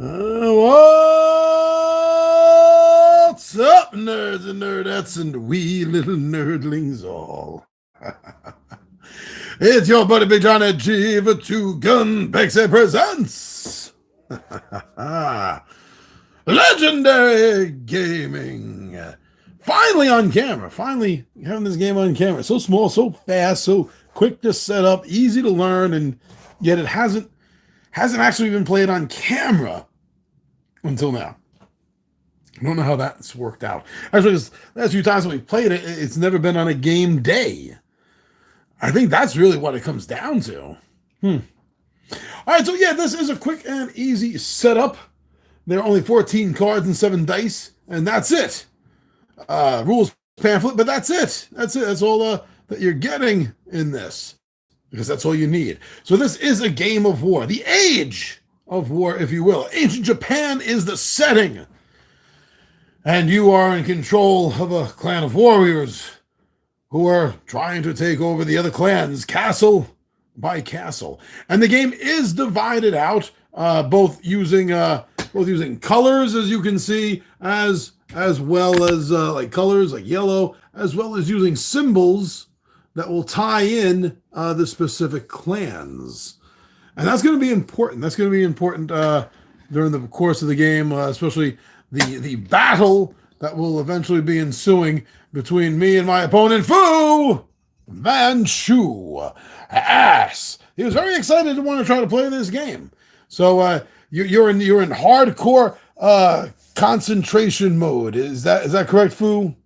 What's up, nerds and nerdettes and wee little nerdlings all? It's your buddy Big John at G2 Gun Pixie presents Legendary Gaming. Finally on camera. Finally having this game on camera. So small, so fast, so quick to set up, easy to learn, and yet it hasn't actually been played on camera until now. I don't know how that's worked out. Actually, the last few times when we played it, it's never been on a game day. I think that's really what it comes down to. All right, so yeah, this is a quick and easy setup. There are only 14 cards and 7 dice, and that's it. Rules pamphlet, but that's it. That's it. That's all that you're getting in this, because that's all you need. So this is a game of war, the age of war, if you will. Ancient Japan is the setting, and you are in control of a clan of warriors who are trying to take over the other clans, castle by castle. And the game is divided out, both using colors, as you can see, as well as like colors like yellow, as well as using symbols that will tie in the specific clans. And that's going to be important. That's going to be important during the course of the game, especially the battle that will eventually be ensuing between me and my opponent, Fu Manchu Ass. He was very excited to want to try to play this game. So you're in hardcore concentration mode. Is that correct, Fu?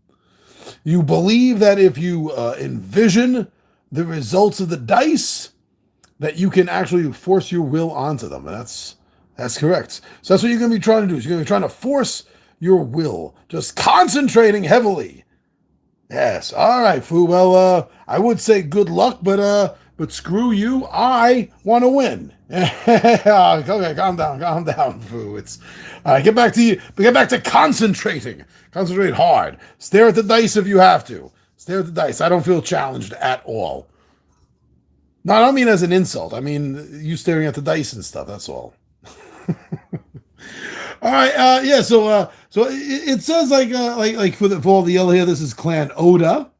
You believe that if you envision the results of the dice, that you can actually force your will onto them. And that's correct. So that's what you're going to be trying to do. You're going to be trying to force your will, just concentrating heavily. Yes. All right, Fu. Well, I would say good luck, but screw you. I want to win. Okay, calm down, Fu. It's get back to you. Get back to concentrating. Concentrate hard. Stare at the dice if you have to. Stare at the dice. I don't feel challenged at all. No, I don't mean as an insult. I mean you staring at the dice and stuff. That's all. All right. Yeah. So it says like for all the yellow here, this is Clan Oda.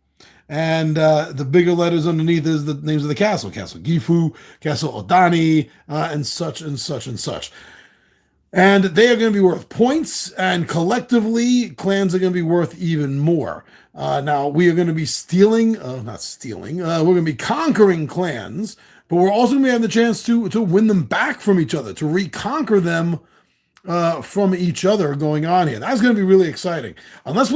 And the bigger letters underneath is the names of the castle. Castle Gifu, Castle Odani, and such and such and such. And they are going to be worth points, and collectively, clans are going to be worth even more. Now, we are going to be we're going to be conquering clans, but we're also going to have the chance to win them back from each other, to reconquer them from each other going on here. That's going to be really exciting. Unless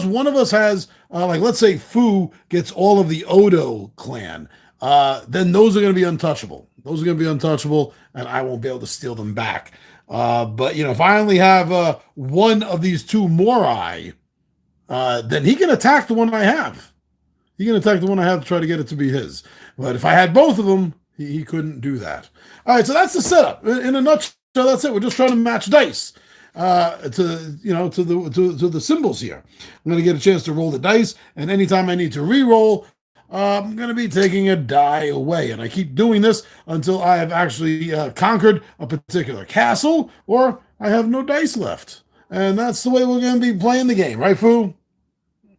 one of us has, like, let's say Fu gets all of the Odo clan, then those are going to be untouchable. Those are going to be untouchable, and I won't be able to steal them back. But if I only have one of these two Morai, then he can attack the one I have. He can attack the one I have to try to get it to be his. But if I had both of them, he couldn't do that. All right, so that's the setup in a nutshell. So that's it. We're just trying to match dice to the symbols here. I'm going to get a chance to roll the dice, and anytime I need to re-roll, I'm going to be taking a die away. And I keep doing this until I have actually conquered a particular castle, or I have no dice left. And that's the way we're going to be playing the game, right, Fu?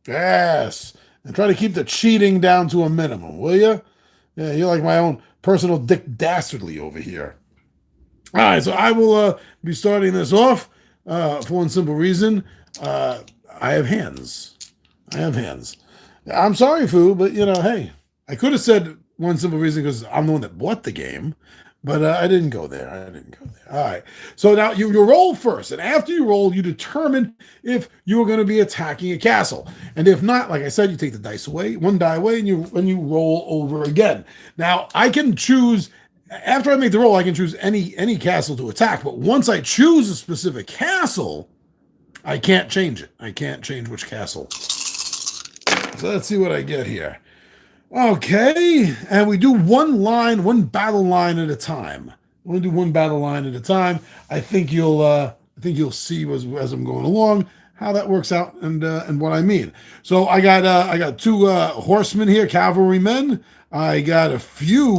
Yes. And try to keep the cheating down to a minimum, will you? Yeah, you're like my own personal Dick Dastardly over here. All right, so I will be starting this off for one simple reason. I have hands. I'm sorry, Fu, but, hey, I could have said one simple reason because I'm the one that bought the game, but I didn't go there. All right, so now you roll first, and after you roll, you determine if you are going to be attacking a castle. And if not, like I said, you take the dice away, one die away, and you roll over again. Now, I can choose. After I make the roll, I can choose any castle to attack, but once I choose a specific castle, I can't change it. I can't change which castle. So let's see what I get here. Okay, and we do one battle line at a time. We'll do one battle line at a time. I think you'll see as I'm going along how that works out and what I mean. So I got two horsemen here, cavalrymen. I got a few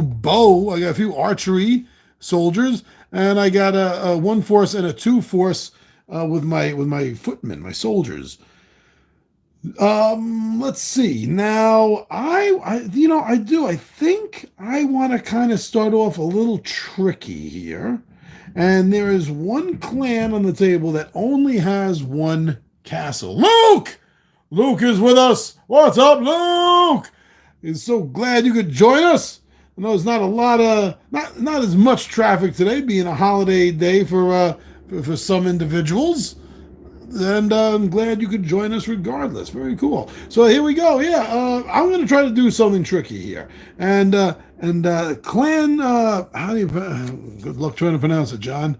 archery soldiers, and I got a 1 force and a 2 force with my footmen, my soldiers. Let's see. Now, I think I want to kind of start off a little tricky here. And there is one clan on the table that only has one castle. Luke! Luke is with us. What's up, Luke? He's so glad you could join us. I know there's not a lot of, not as much traffic today, being a holiday day for some individuals. And I'm glad you could join us regardless. Very cool. So here we go. Yeah, I'm going to try to do something tricky here. And clan, how do you, good luck trying to pronounce it, John.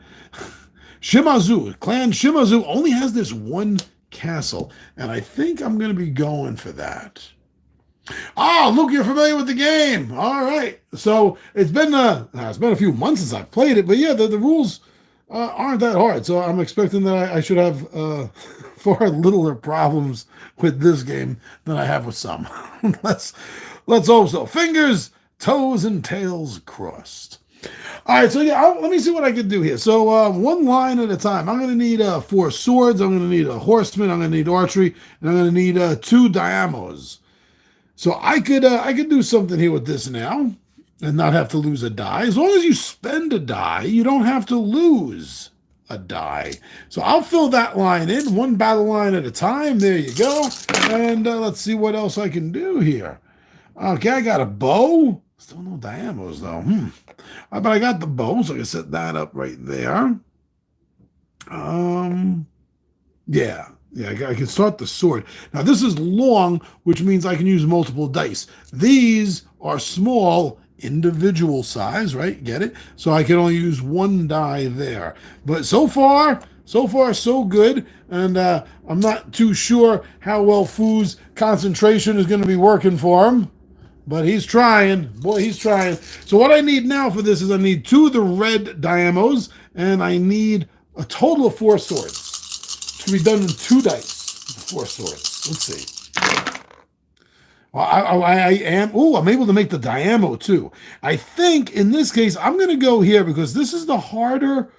Shimazu, clan Shimazu only has this one castle. And I think I'm going to be going for that. Ah, Luke, you're familiar with the game. All right. So it's been a few months since I've played it. But yeah, the rules aren't that hard, so I'm expecting that I should have far littler problems with this game than I have with some. let's hope so. Fingers, toes, and tails crossed. All right, so yeah, let me see what I can do here. So one line at a time. I'm going to need 4 swords. I'm going to need a horseman. I'm going to need archery, and I'm going to need 2 diamos. So I could do something here with this now and not have to lose a die. As long as you spend a die, you don't have to lose a die. So I'll fill that line in, 1 battle line at a time. There you go. And let's see what else I can do here. Okay, I got a bow. Still no diamos, though. But I got the bow, so I can set that up right there. Yeah, I can start the sword. Now, this is long, which means I can use multiple dice. These are small, individual size, right? Get it? So I can only use 1 die there. But so far, so good. And I'm not too sure how well Fu's concentration is going to be working for him. But he's trying. Boy, he's trying. So what I need now for this is I need 2 of the red diamos, and I need a total of 4 swords. It's going to be done in 2 dice. 4 swords. Let's see. Well, I'm able to make the diamo too. I think in this case, I'm going to go here because this is the harder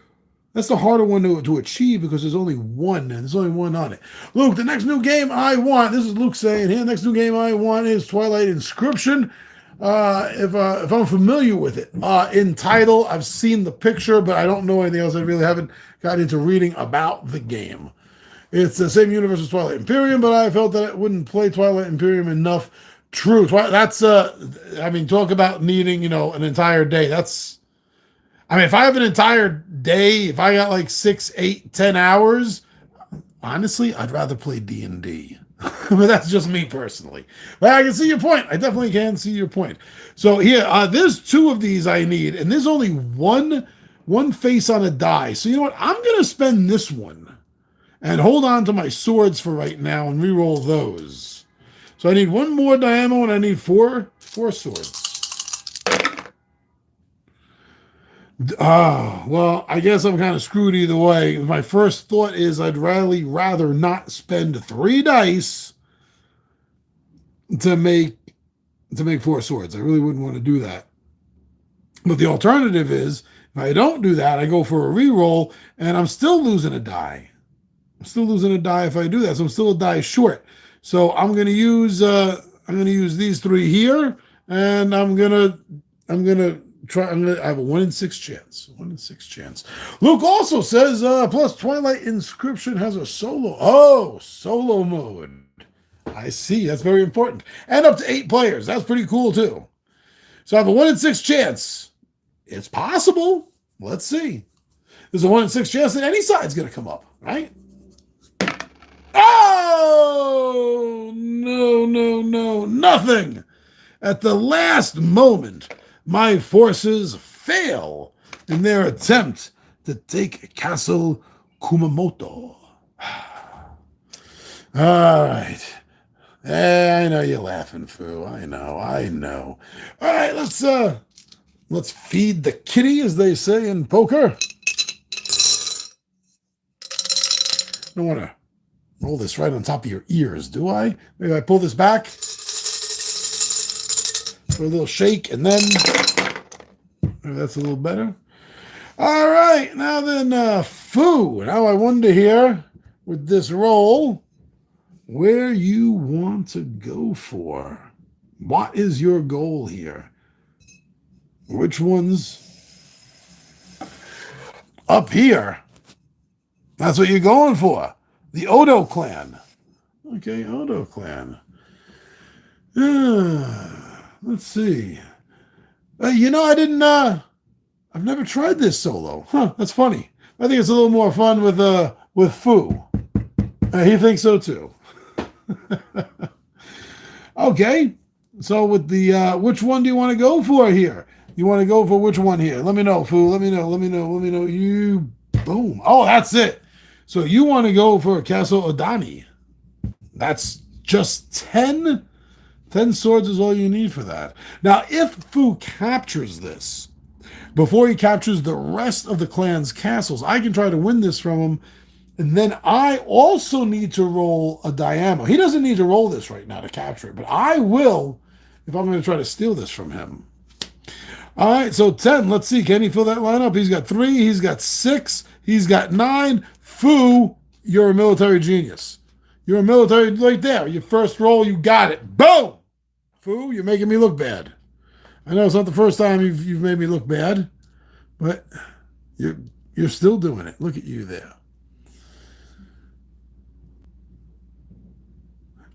one to achieve because there's only one, and there's only one on it. Luke, the next new game I want, this is Luke saying here, the next new game I want is Twilight Inscription. If I'm familiar with it. In title, I've seen the picture, but I don't know anything else. I really haven't gotten into reading about the game. It's the same universe as Twilight Imperium, but I felt that I wouldn't play Twilight Imperium enough. True. That's, talk about needing, an entire day. If I have an entire day, if I got like 6, 8, 10 hours, honestly, I'd rather play D&D. But that's just me personally. But I can see your point. I definitely can see your point. So here, there's 2 of these I need, and there's only one face on a die. So you know what? I'm going to spend this one and hold on to my swords for right now and reroll those. So I need 1 more diamo, and I need 4 swords. Well, I guess I'm kind of screwed either way. My first thought is I'd rather not spend 3 dice to make 4 swords. I really wouldn't want to do that. But the alternative is, if I don't do that, I go for a reroll, and I'm still losing a die. I'm still losing a die if I do that, so I'm still a die short. So I'm gonna use these 3 here, and I have a 1 in 6 chance. 1 in 6 chance. Luke also says, plus Twilight Inscription has a solo mode. I see. That's very important. And up to 8 players. That's pretty cool too. So I have a 1 in 6 chance. It's possible. Let's see. There's a 1 in 6 chance that any side's going to come up, right? Oh, no, nothing. At the last moment, my forces fail in their attempt to take Castle Kumamoto. All right. I know you're laughing, Fu. I know. All right, let's feed the kitty, as they say in poker. I don't want to roll this right on top of your ears, do I? Maybe I pull this back for a little shake, and then maybe that's a little better. All right, now then, Foo. Now I wonder here with this roll where you want to go for. What is your goal here? Which one's up here? That's what you're going for. The Odo clan. Okay, Odo clan. Let's see. I didn't. I've never tried this solo. Huh? That's funny. I think it's a little more fun with Foo. He thinks so too. Okay. So with the which one do you want to go for here? You want to go for which one here? Let me know, Foo. Let me know. You boom. Oh, that's it. So you want to go for Castle Odani. That's just 10. 10 swords is all you need for that. Now, if Foo captures this, before he captures the rest of the clan's castles, I can try to win this from him. And then I also need to roll a Diamo. He doesn't need to roll this right now to capture it, but I will if I'm going to try to steal this from him. All right, so 10. Let's see. Can he fill that lineup? He's got 3. He's got 6. He's got 9. Foo, you're a military genius. You're a military right there. Your first roll, you got it. Boom! Foo, you're making me look bad. I know it's not the first time you've made me look bad, but you're still doing it. Look at you there.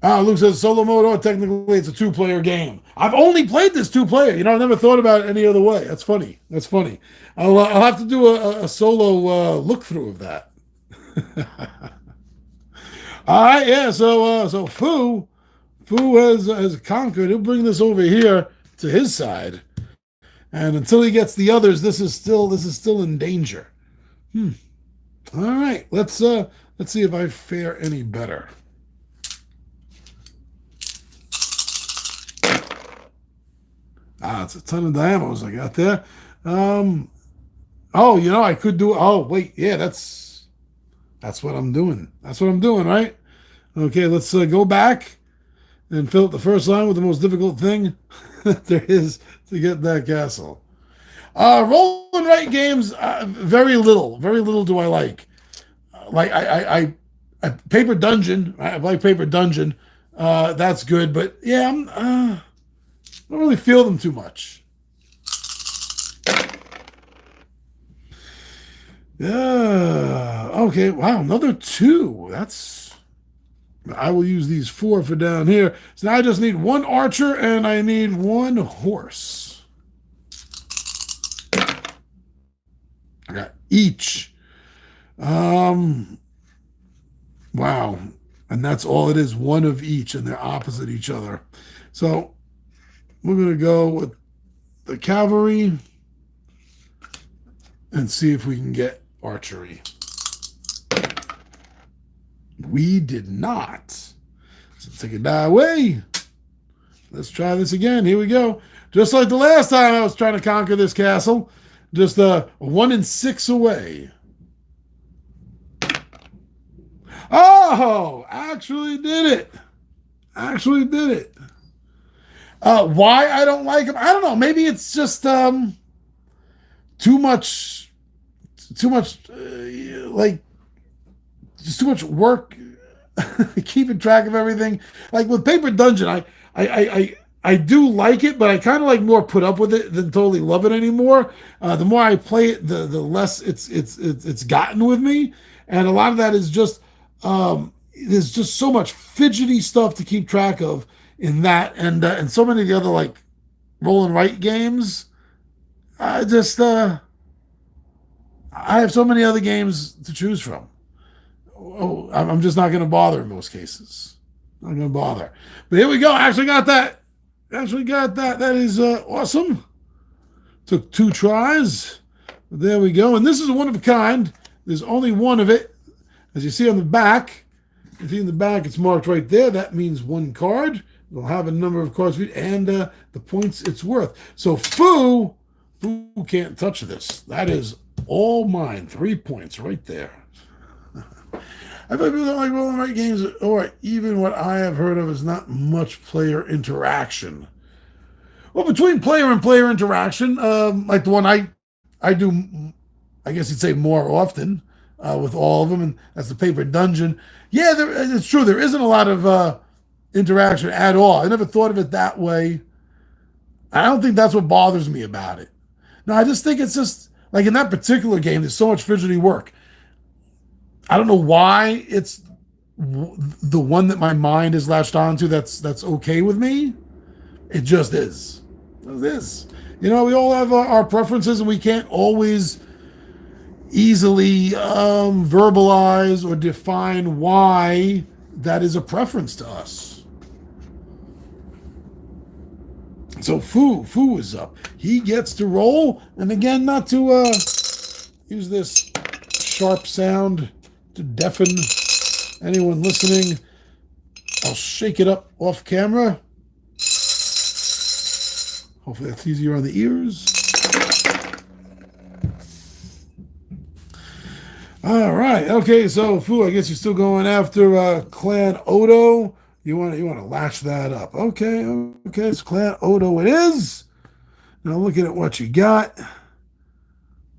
Luke says solo mode. Oh, technically it's a 2-player game. I've only played this 2-player. I've never thought about it any other way. That's funny. I'll have to do a solo look through of that. All right, yeah. So Foo has conquered. He'll bring this over here to his side, and until he gets the others, this is still in danger. All right, let's see if I fare any better. It's a ton of Diamos I got there. I could do. Oh, wait, yeah, that's what I'm doing. That's what I'm doing, right? Okay, let's go back and fill up the first line with the most difficult thing that there is to get that castle. Roll and write games, very little do I like. I Paper Dungeon. I like Paper Dungeon. That's good, but yeah, I don't really feel them too much. Yeah. Okay. Wow. Another 2. I will use these 4 for down here. So now I just need 1 archer and I need 1 horse. I got each. Wow. And that's all it is. 1 of each, and they're opposite each other. So we're going to go with the cavalry and see if we can get archery. We did not. So take a die away. Let's try this again. Here we go. Just like the last time I was trying to conquer this castle. Just 1 and 6 away. Oh, actually did it. Why I don't like him? I don't know. Maybe it's just too much just too much work keeping track of everything. Like with Paper Dungeon, I do like it, but I kind of like more put up with it than totally love it anymore. The more I play it, the less it's gotten with me, and a lot of that is just there's just so much fidgety stuff to keep track of in that, and so many of the other like roll and write games. I have so many other games to choose from. Oh, I'm just not going to bother in most cases. Not going to bother. But here we go. I actually got that. That is awesome. Took 2 tries. But there we go. And this is one of a kind. There's only 1 of it. As you see on the back, it's marked right there. That means 1 card. It'll have a number of cards and the points it's worth. So Foo can't touch this. That is all mine. 3 points right there. I bet people don't like roll and write games, or even what I have heard of is not much player interaction. Well, between player and player interaction, like the one I do I guess you'd say more often with all of them, and that's the paper dungeon. Yeah, it's true. There isn't a lot of interaction at all. I never thought of it that way. I don't think that's what bothers me about it. No, I just think it's just like in that particular game, there's so much fidgety work. I don't know why it's the one that my mind is latched onto. That's okay with me. It just is. It is. We all have our preferences, and we can't always easily verbalize or define why that is a preference to us. So Fu is up. He gets to roll, and again, not to use this sharp sound to deafen anyone listening. I'll shake it up off camera. Hopefully that's easier on the ears. All right. Okay, so Fu, I guess you're still going after Clan Odo. You want to latch that up. Okay, it's Clan Odo it is. Now looking at what you got.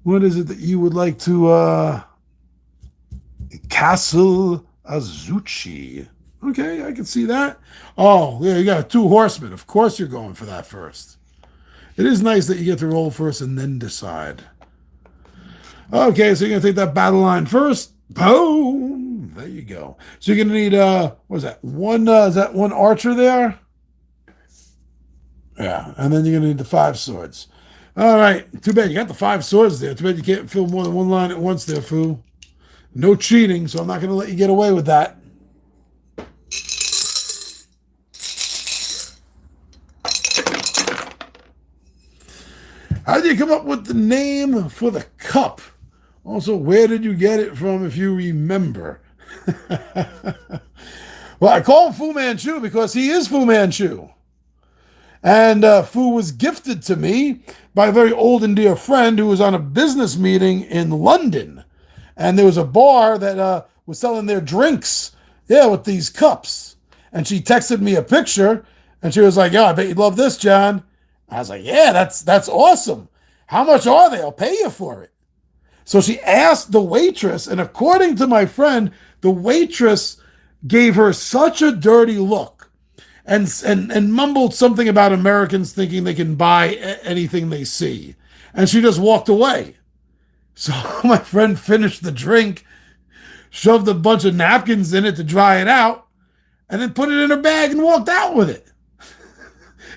What is it that you would like to Castle Azuchi? Okay, I can see that. Oh, yeah, you got 2 horsemen. Of course you're going for that first. It is nice that you get to roll first and then decide. Okay, so you're going to take that battle line first. Boom! There you go. So you're going to need, what is that? Is that 1 archer there? Yeah, and then you're going to need the 5 swords. All right, too bad you got the 5 swords there. Too bad you can't fill more than 1 line at once there, Fu. No cheating, so I'm not going to let you get away with that. How did you come up with the name for the cup? Also, where did you get it from, if you remember? Well, I call him Fu Manchu because he is Fu Manchu. And Fu was gifted to me by a very old and dear friend who was on a business meeting in London. And there was a bar that was selling their drinks, with these cups. And she texted me a picture, and she was like, I bet you'd love this, John. I was like, yeah, that's awesome. How much are they? I'll pay you for it. So she asked the waitress, and according to my friend, the waitress gave her such a dirty look and mumbled something about Americans thinking they can buy anything they see. And she just walked away. So my friend finished the drink, shoved a bunch of napkins in it to dry it out, and then put it in her bag and walked out with it.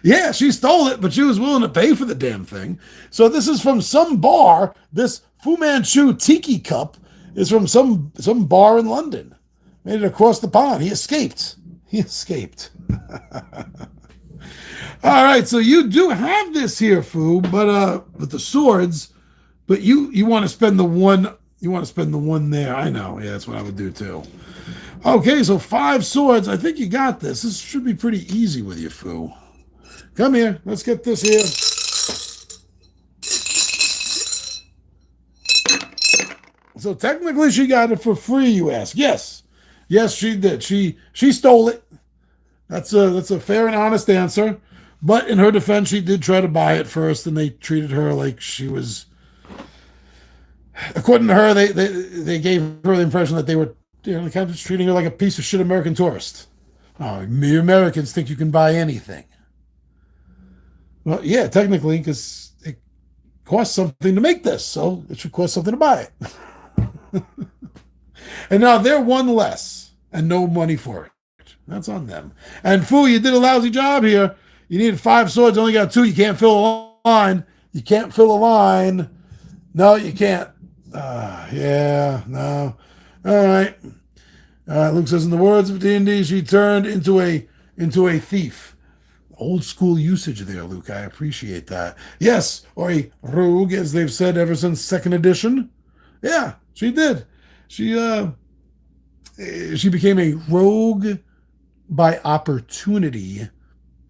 Yeah, she stole it, but she was willing to pay for the damn thing. So this is from some bar. This Fu Manchu Tiki Cup is from some bar in London. Made it across the pond. He escaped. All right, so you do have this here, Fu, but with the swords, but you want to spend the one. You want to spend the 1 there. I know. Yeah, that's what I would do too. Okay, so 5 swords. I think you got this. This should be pretty easy with you, Fu. Come here. Let's get this here. So technically she got it for free, you ask. Yes. Yes, she did. She stole it. That's a fair and honest answer. But in her defense, she did try to buy it first, and they treated her like she was, according to her, they gave her the impression that they were kind of just treating her like a piece of shit American tourist. Oh, you Americans think you can buy anything. Well, yeah, technically, because it costs something to make this, so it should cost something to buy it. And now they're 1 less and no money for it. That's on them. And Fu, you did a lousy job here. You needed 5 swords, only got 2. You can't fill a line. You can't fill a line. No, you can't. Yeah, no. All right. Luke says, in the words of D&D, she turned into a thief. Old school usage there, Luke. I appreciate that. Yes, or a rogue, as they've said ever since 2nd edition. Yeah, she did. She became a rogue by opportunity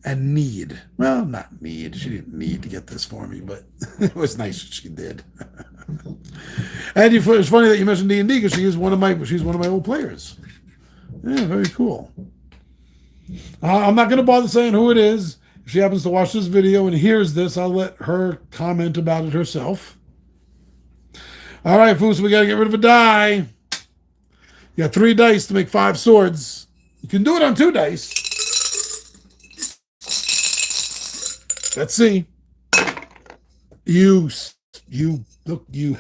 and need. Well, not need. She didn't need to get this for me, but it was nice that she did. And it's funny that you mentioned D&D because she's one of my old players. Yeah, very cool. I'm not going to bother saying who it is. If she happens to watch this video and hears this, I'll let her comment about it herself. All right, Foo, so we got to get rid of a die. You got 3 dice to make 5 swords. You can do it on 2 dice. Let's see. You, look, you.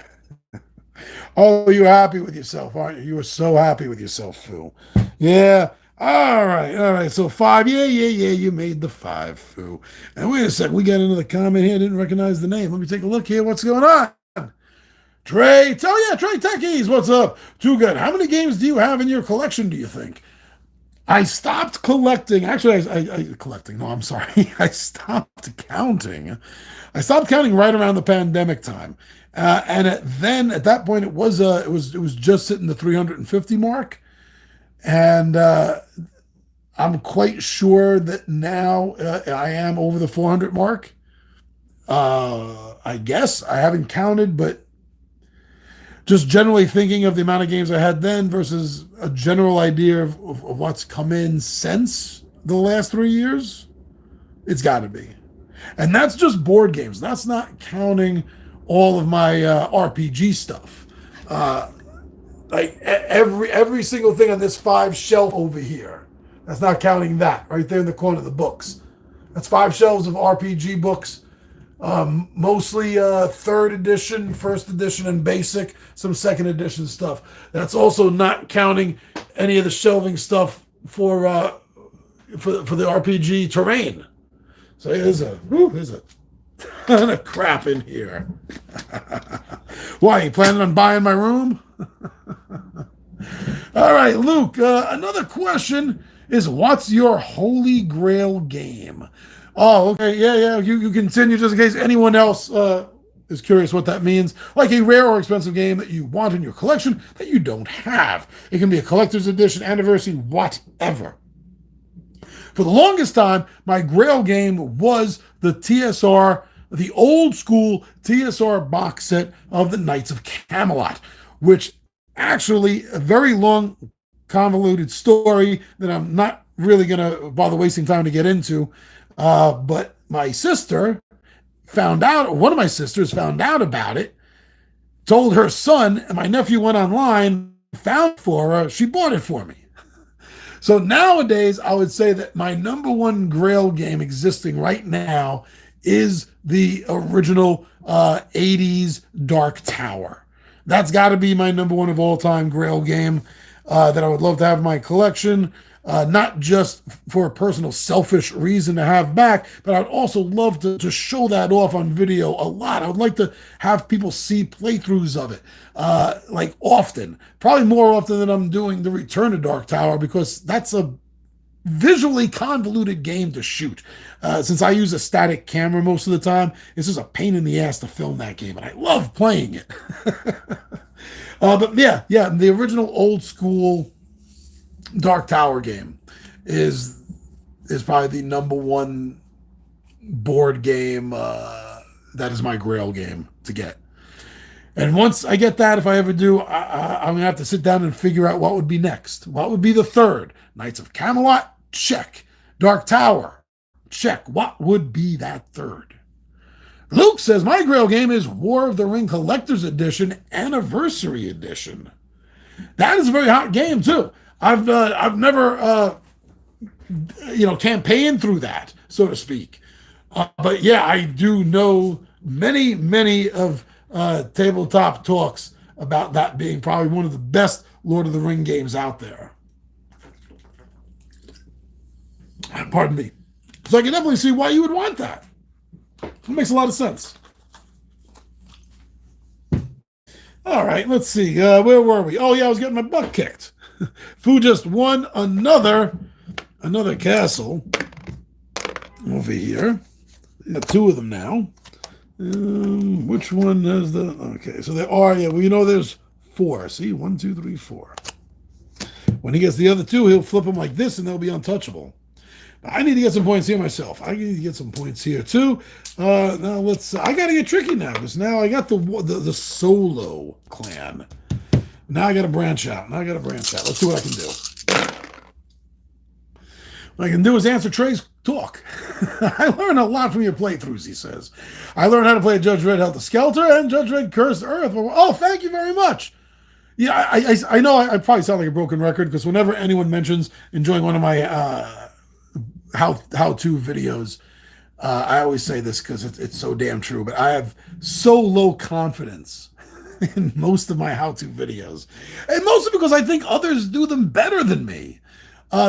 Oh, you're happy with yourself, aren't you? You are so happy with yourself, Foo. Yeah. All right. So 5. Yeah. You made the 5, Foo. And wait a sec. We got another comment here. I didn't recognize the name. Let me take a look here. What's going on? Trey. Oh, yeah. Trey Techies. What's up? Too good. How many games do you have in your collection, do you think? I stopped collecting. Actually, I collecting. No, I'm sorry. I stopped counting. I stopped counting right around the pandemic time. And at that point, it was just hitting the 350 mark. And I'm quite sure that now I am over the 400 mark. I guess I haven't counted, but just generally thinking of the amount of games I had then versus a general idea of what's come in since the last 3 years, it's got to be. And that's just board games. That's not counting all of my RPG stuff. Like every single thing on this 5 shelf over here. That's not counting that right there in the corner of the books. That's 5 shelves of RPG books. Mostly 3rd edition, 1st edition, and basic. Some 2nd edition stuff. That's also not counting any of the shelving stuff for the RPG terrain. So there's a ton of crap in here. Why, you planning on buying my room? All right, Luke, another question is, what's your holy grail game? Oh, okay, yeah. You continue just in case anyone else is curious what that means. Like a rare or expensive game that you want in your collection that you don't have. It can be a collector's edition, anniversary, whatever. For the longest time, my grail game was the TSR, the old school TSR box set of the Knights of Camelot, which actually a very long, convoluted story that I'm not really going to bother wasting time to get into. But my sister found out, one of my sisters found out about it, told her son, and my nephew went online, found it for her, she bought it for me. So nowadays, I would say that my number one grail game existing right now is the original 80s Dark Tower. That's got to be my number one of all time grail game that I would love to have in my collection. Not just for a personal selfish reason to have back, but I'd also love to show that off on video a lot. I would like to have people see playthroughs of it, like often, probably more often than I'm doing the Return to Dark Tower, because that's a visually convoluted game to shoot. Since I use a static camera most of the time, it's just a pain in the ass to film that game, and I love playing it. But yeah, the original old school Dark Tower game is probably the number one board game that is my grail game to get. And once I get that, if I ever do, I'm gonna have to sit down and figure out what would be next. What would be the third? Knights of Camelot? Check. Dark Tower? Check. What would be that third? Luke says my grail game is War of the Ring Collector's Edition Anniversary Edition. That is a very hot game too. I've never campaigned through that, so to speak. But yeah, I do know many of tabletop talks about that being probably one of the best Lord of the Ring games out there. Pardon me. So I can definitely see why you would want that. It makes a lot of sense. All right, let's see. Where were we? Oh yeah, I was getting my butt kicked. Fu just won another castle over here. We got 2 of them now. Which one has the... Okay, so there are... Yeah, well, there's 4. See? 1, 2, 3, 4. When he gets the other 2, he'll flip them like this, and they'll be untouchable. But I need to get some points here myself. I need to get some points here, too. Now, let's... I got to get tricky now, because now I got the solo clan. Now I got to branch out. Let's see what I can do. What I can do is answer Trey's talk. I learned a lot from your playthroughs, he says. I learned how to play Judge Dredd Helter Skelter and Judge Dredd Cursed Earth. Oh, thank you very much. Yeah, I know I probably sound like a broken record because whenever anyone mentions enjoying one of my how-to videos, I always say this because it's so damn true, but I have so low confidence in most of my how-to videos. And mostly because I think others do them better than me.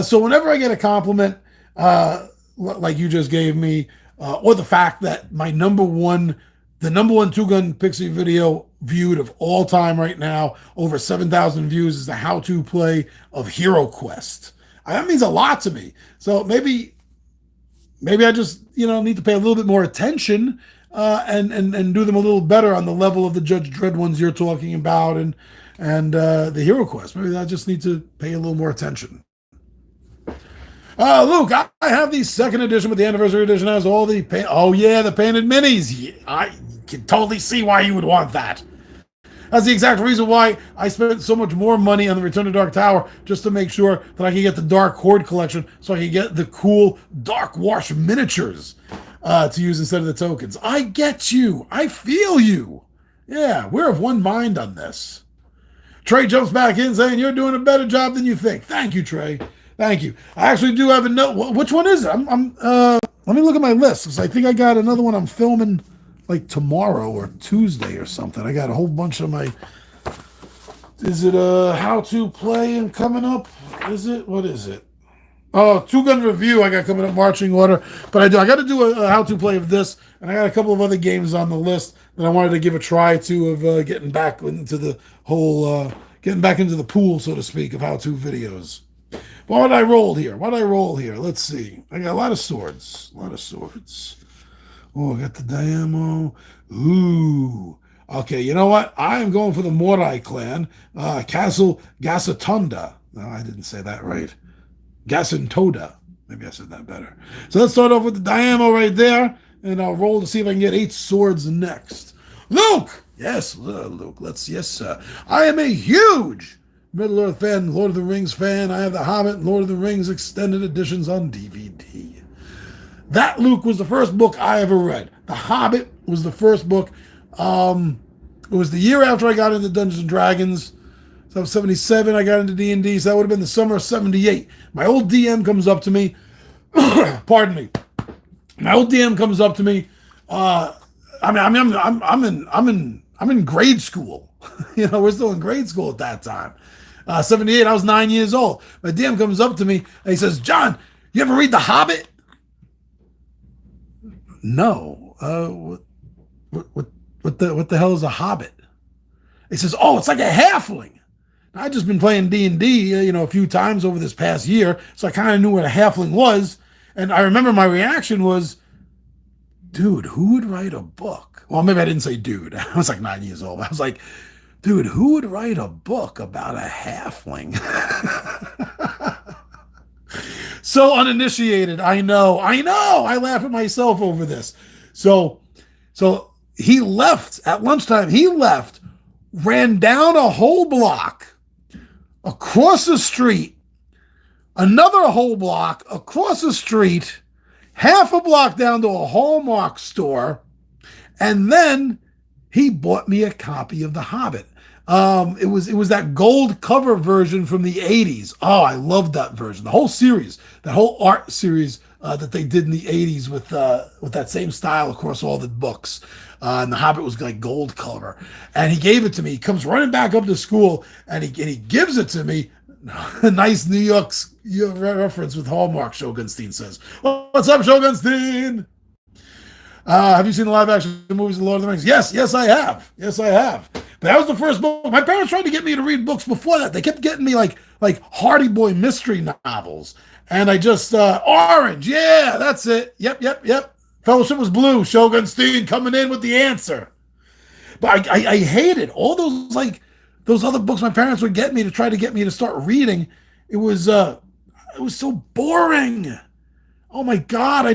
So whenever I get a compliment, like you just gave me, or the fact that the number one two-gun Pixie video viewed of all time right now, over 7,000 views, is the how-to play of Hero Quest. That means a lot to me. So maybe I just need to pay a little bit more attention and do them a little better on the level of the Judge Dredd ones you're talking about and the Hero Quest. Maybe I just need to pay a little more attention. Luke, I have the second edition, but the anniversary edition has all the the painted minis. Yeah, I can totally see why you would want that. That's the exact reason why I spent so much more money on the Return to Dark Tower, just to make sure that I could get the Dark Horde collection, so I could get the cool Dark Wash miniatures to use instead of the tokens. I get you. I feel you. Yeah, we're of one mind on this. Trey jumps back in saying, you're doing a better job than you think. Thank you, Trey. Thank you. I actually do have a note. Which one is it? Let me look at my list, because I think I got another one I'm filming like tomorrow or Tuesday or something. I got a whole bunch of my... Is it a how-to play and coming up? Is it? What is it? Oh, two-gun review I got coming up, marching order. But I got to do a how-to play of this, and I got a couple of other games on the list that I wanted to give a try to of getting back into the whole... getting back into the pool, so to speak, of how-to videos. What did I roll here? Let's see. I got a lot of swords. Oh, I got the Diamo. Ooh. Okay, you know what? I am going for the Morai clan. Castle Gasatunda. No, I didn't say that right. Gasantoda. Maybe I said that better. So let's start off with the Diamo right there, and I'll roll to see if I can get 8 swords next. Luke! Yes, Luke. Yes, sir. I am a huge Middle-earth fan, Lord of the Rings fan. I have The Hobbit and Lord of the Rings extended editions on DVD. That, Luke, was the first book I ever read. The Hobbit was the first book. It was the year after I got into Dungeons & Dragons. So 77, I got into D&D, so that would have been the summer of 78. My old DM comes up to me. Pardon me. My old DM comes up to me. I'm in grade school. We're still in grade school at that time. 78, I was 9 years old. My DM comes up to me and he says, John, you ever read The Hobbit? No. What the hell is a hobbit? He says, oh, it's like a halfling. Now, I've just been playing D&D, a few times over this past year, so I kind of knew what a halfling was. And I remember my reaction was, dude, who would write a book? Well, maybe I didn't say dude. I was like 9 years old. I was like, dude, who would write a book about a halfling? So uninitiated. I know. I laugh at myself over this. So he left at lunchtime. He left, ran down a whole block, across the street, another whole block, across the street, half a block down to a Hallmark store, and then he bought me a copy of The Hobbit. It was that gold cover version from the 80s. Oh, I loved that version. The whole series, that whole art series that they did in the 80s with that same style across all the books. And The Hobbit was like gold cover. And he gave it to me. He comes running back up to school and he gives it to me. A nice New York reference with Hallmark, Shogunstein says. What's up, Shogunstein? Have you seen the live action movies of Lord of the Rings? Yes, I have. But that was the first book. My parents tried to get me to read books before that. They kept getting me like Hardy Boy mystery novels. And I just, Orange, yeah, that's it. Yep. Fellowship was blue. Shogunstein coming in with the answer. But I hated all those other books my parents would get me to try to get me to start reading. It was so boring. Oh my God, I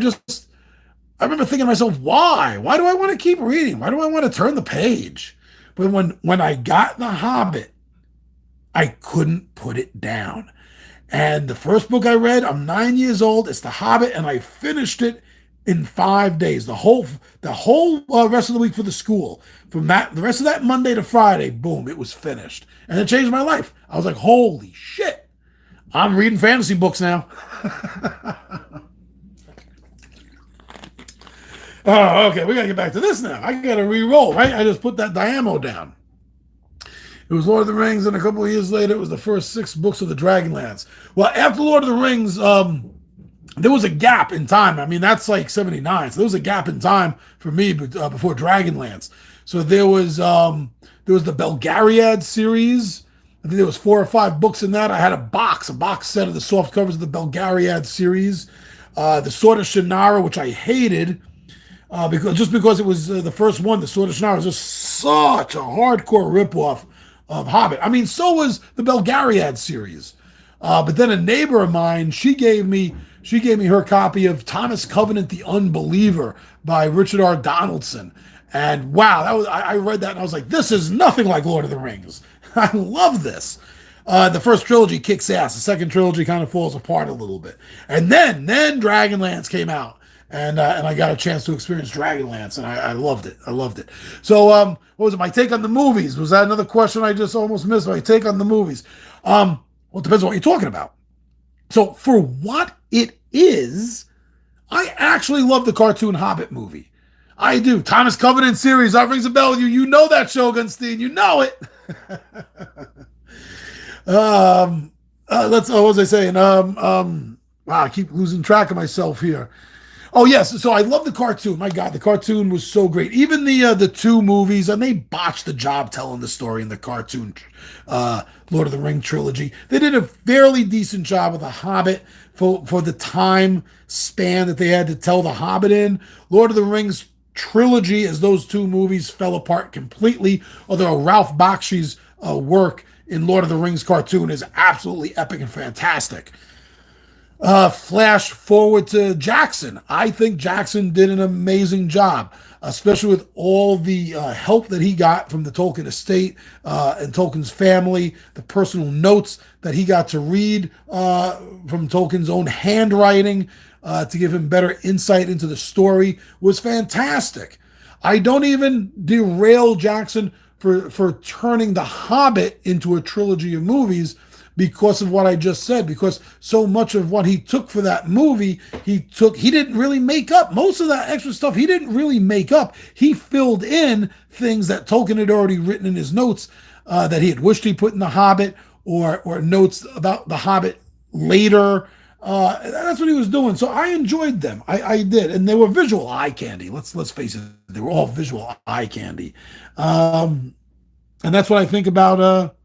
remember thinking to myself, why? Why do I want to keep reading? Why do I want to turn the page? But when I got The Hobbit, I couldn't put it down. And the first book I read, I'm 9 years old. It's The Hobbit, and I finished it in 5 days. The whole rest of the week for the school, from the rest of that Monday to Friday, boom, it was finished, and it changed my life. I was like, holy shit, I'm reading fantasy books now. Oh, okay, we gotta get back to this now. I gotta re-roll, right? I just put that Diamo down. It was Lord of the Rings, and a couple of years later, it was the first 6 books of the Dragonlance. Well, after Lord of the Rings, there was a gap in time. I mean, that's like 79. So there was a gap in time for me before Dragonlance. So there was the Belgariad series. I think there was 4 or 5 books in that. I had a box set of the soft covers of the Belgariad series. The Sword of Shannara, which I hated, because it was the first one. The Sword of Shannara was just such a hardcore ripoff of Hobbit. I mean, so was the Belgariad series. But then a neighbor of mine, she gave me her copy of Thomas Covenant the Unbeliever by Richard R. Donaldson. And wow, I read that and I was like, this is nothing like Lord of the Rings. I love this. The first trilogy kicks ass. The second trilogy kind of falls apart a little bit. And then Dragonlance came out. And I got a chance to experience Dragonlance, and I loved it. I loved it. So, what was it? My take on the movies. Was that another question I just almost missed? My take on the movies. Well, it depends on what you're talking about. So, for what it is, I actually love the cartoon Hobbit movie. I do. Thomas Covenant series. That rings a bell with you. You know that, Shogunstein. You know it. What was I saying? Wow, I keep losing track of myself here. Oh yes, so I love the cartoon. My God, the cartoon was so great. Even the 2 movies, and they botched the job telling the story in the cartoon Lord of the Ring trilogy. They did a fairly decent job with The Hobbit for the time span that they had to tell The Hobbit in. Lord of the Rings trilogy, as those 2 movies fell apart completely, although Ralph Bakshi's work in Lord of the Rings cartoon is absolutely epic and fantastic. Flash forward to Jackson. I think Jackson did an amazing job, especially with all the help that he got from the Tolkien estate and Tolkien's family, the personal notes that he got to read from Tolkien's own handwriting to give him better insight into the story was fantastic. I don't even derail Jackson for turning The Hobbit into a trilogy of movies because of what I just said, because so much of what he took for that movie, he didn't really make up. Most of that extra stuff he didn't really make up. He filled in things that Tolkien had already written in his notes that he had wished he put in The Hobbit, or notes about The Hobbit later. That's what he was doing. So I enjoyed them. I did. And they were visual eye candy. Let's face it. They were all visual eye candy. And that's what I think about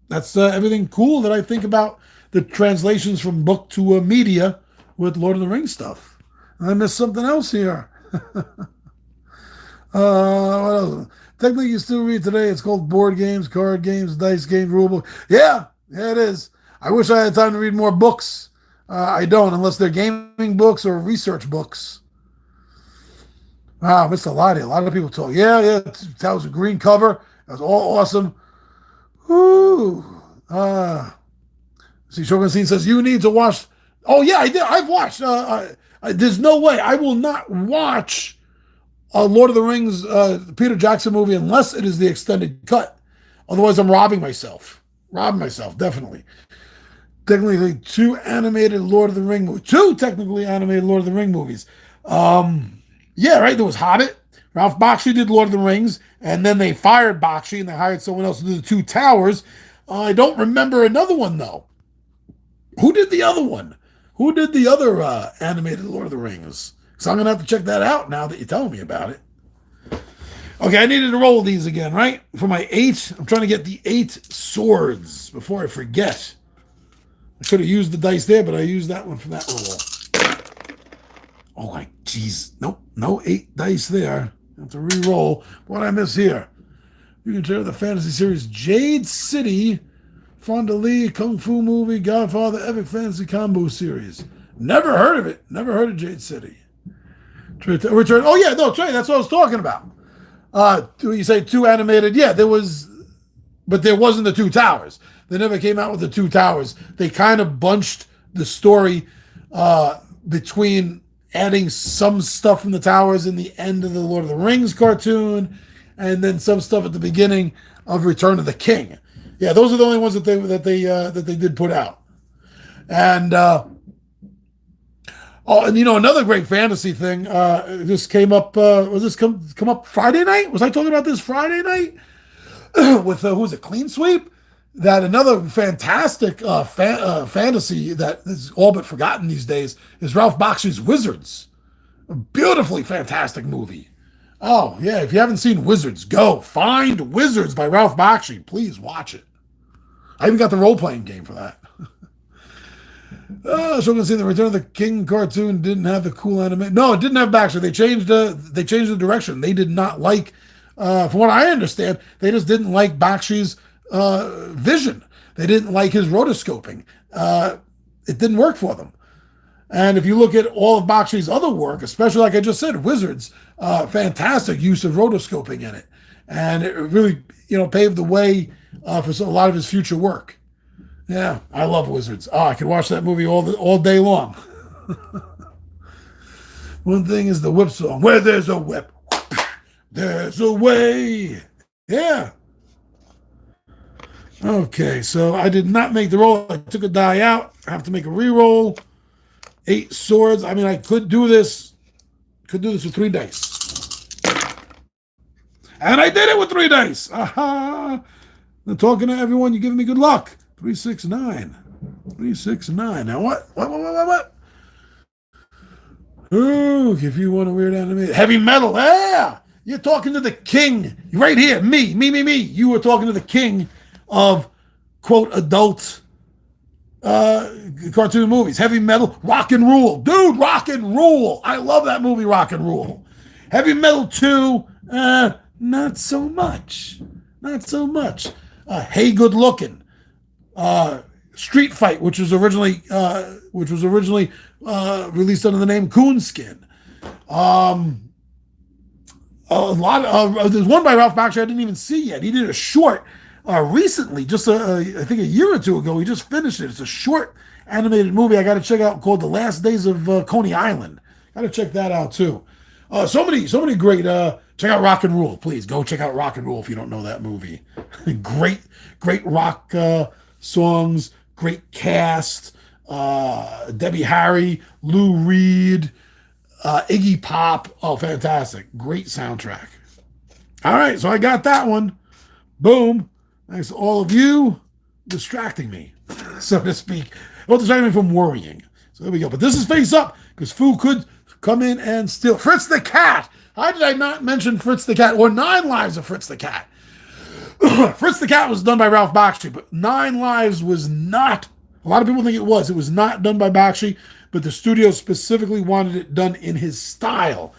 that's everything cool that I think about the translations from book to media with Lord of the Rings stuff. I missed something else here. What else? Technically, you still read today. It's called board games, card games, dice games, rulebook. Yeah, it is. I wish I had time to read more books. I don't, unless they're gaming books or research books. Wow, I missed a lot here. A lot of people talk. Yeah, that was a green cover. That was all awesome. Ooh. See, Shogunstein says, you need to watch. Oh, yeah, I did. I've watched. There's no way. I will not watch a Lord of the Rings Peter Jackson movie unless it is the extended cut. Otherwise, I'm robbing myself. Definitely. Technically, 2 animated Lord of the Ring movies. 2 technically animated Lord of the Ring movies. Yeah, right. There was Hobbit. Ralph Bakshi did Lord of the Rings, and then they fired Bakshi and they hired someone else to do the 2 Towers. I don't remember another one, though. Who did the other one? Who did the other animated Lord of the Rings? So I'm going to have to check that out now that you're telling me about it. Okay, I needed to roll these again, right? For my 8, I'm trying to get the 8 swords before I forget. I could have used the dice there, but I used that one for that roll. Oh, my jeez. Nope, no 8 dice there. I have to re-roll. What did I miss here? You can check out the fantasy series Jade City, Fonda Lee, Kung Fu Movie, Godfather, Epic Fantasy Combo Series. Never heard of it. Never heard of Jade City. Return. Oh, yeah, no, Trey, that's what I was talking about. You say 2 animated. Yeah, there was, but there wasn't the 2 Towers. They never came out with the Two Towers. They kind of bunched the story between adding some stuff from the towers in the end of the Lord of the Rings cartoon, and then some stuff at the beginning of Return of the King. Yeah, those are the only ones that they did put out. And and another great fantasy thing. This came up. Was this come up Friday night? Was I talking about this Friday night with who's it? Clean Sweep. That another fantastic fantasy that is all but forgotten these days is Ralph Bakshi's Wizards. A beautifully fantastic movie. Oh, yeah, if you haven't seen Wizards, go. Find Wizards by Ralph Bakshi. Please watch it. I even got the role-playing game for that. So I'm going to say the Return of the King cartoon didn't have the cool anime. No, it didn't have Bakshi. They changed the direction. They did not like, from what I understand, they just didn't like Bakshi's vision. They didn't like his rotoscoping. It didn't work for them. And if you look at all of Bakshi's other work, especially like I just said, Wizards, fantastic use of rotoscoping in it. And it really, paved the way for a lot of his future work. Yeah, I love Wizards. Oh, I could watch that movie all day long. One thing is the whip song. Where there's a whip, there's a way. Yeah. Okay, so I did not make the roll. I took a die out. I have to make a re-roll. 8 swords. I mean, I could do this. With 3 dice. And I did it with 3 dice. Aha. I'm talking to everyone. You're giving me good luck. 3, 6, 9. 3, 6, 9. Now what? What? Ooh, if you want a weird anime. Heavy metal. Yeah. You're talking to the king. Right here. Me. You were talking to the king of, quote, adult cartoon movies. Heavy metal. Rock and Rule. Dude, Rock and Rule. I love that movie, Rock and Rule. Heavy Metal 2, not so much. Hey Good Looking. Street Fight, which was originally released under the name Coonskin. There's one by Ralph Bakshi I didn't even see yet. He did a short recently, just I think a year or two ago. He just finished it. It's a short animated movie I got to check out called The Last Days of Coney Island. Got to check that out too. So many great. Check out Rock and Rule, please. Go check out Rock and Rule if you don't know that movie. great rock songs. Great cast. Debbie Harry, Lou Reed, Iggy Pop. Oh, fantastic. Great soundtrack. All right, so I got that one. Boom. Thanks to all of you distracting me, so to speak. Well, distracting me from worrying. So there we go. But this is Face Up, because Fu could come in and steal. Fritz the Cat. How did I not mention Fritz the Cat or 9 Lives of Fritz the Cat? Fritz the Cat was done by Ralph Bakshi, but 9 Lives was not. A lot of people think it was. It was not done by Bakshi, but the studio specifically wanted it done in his style.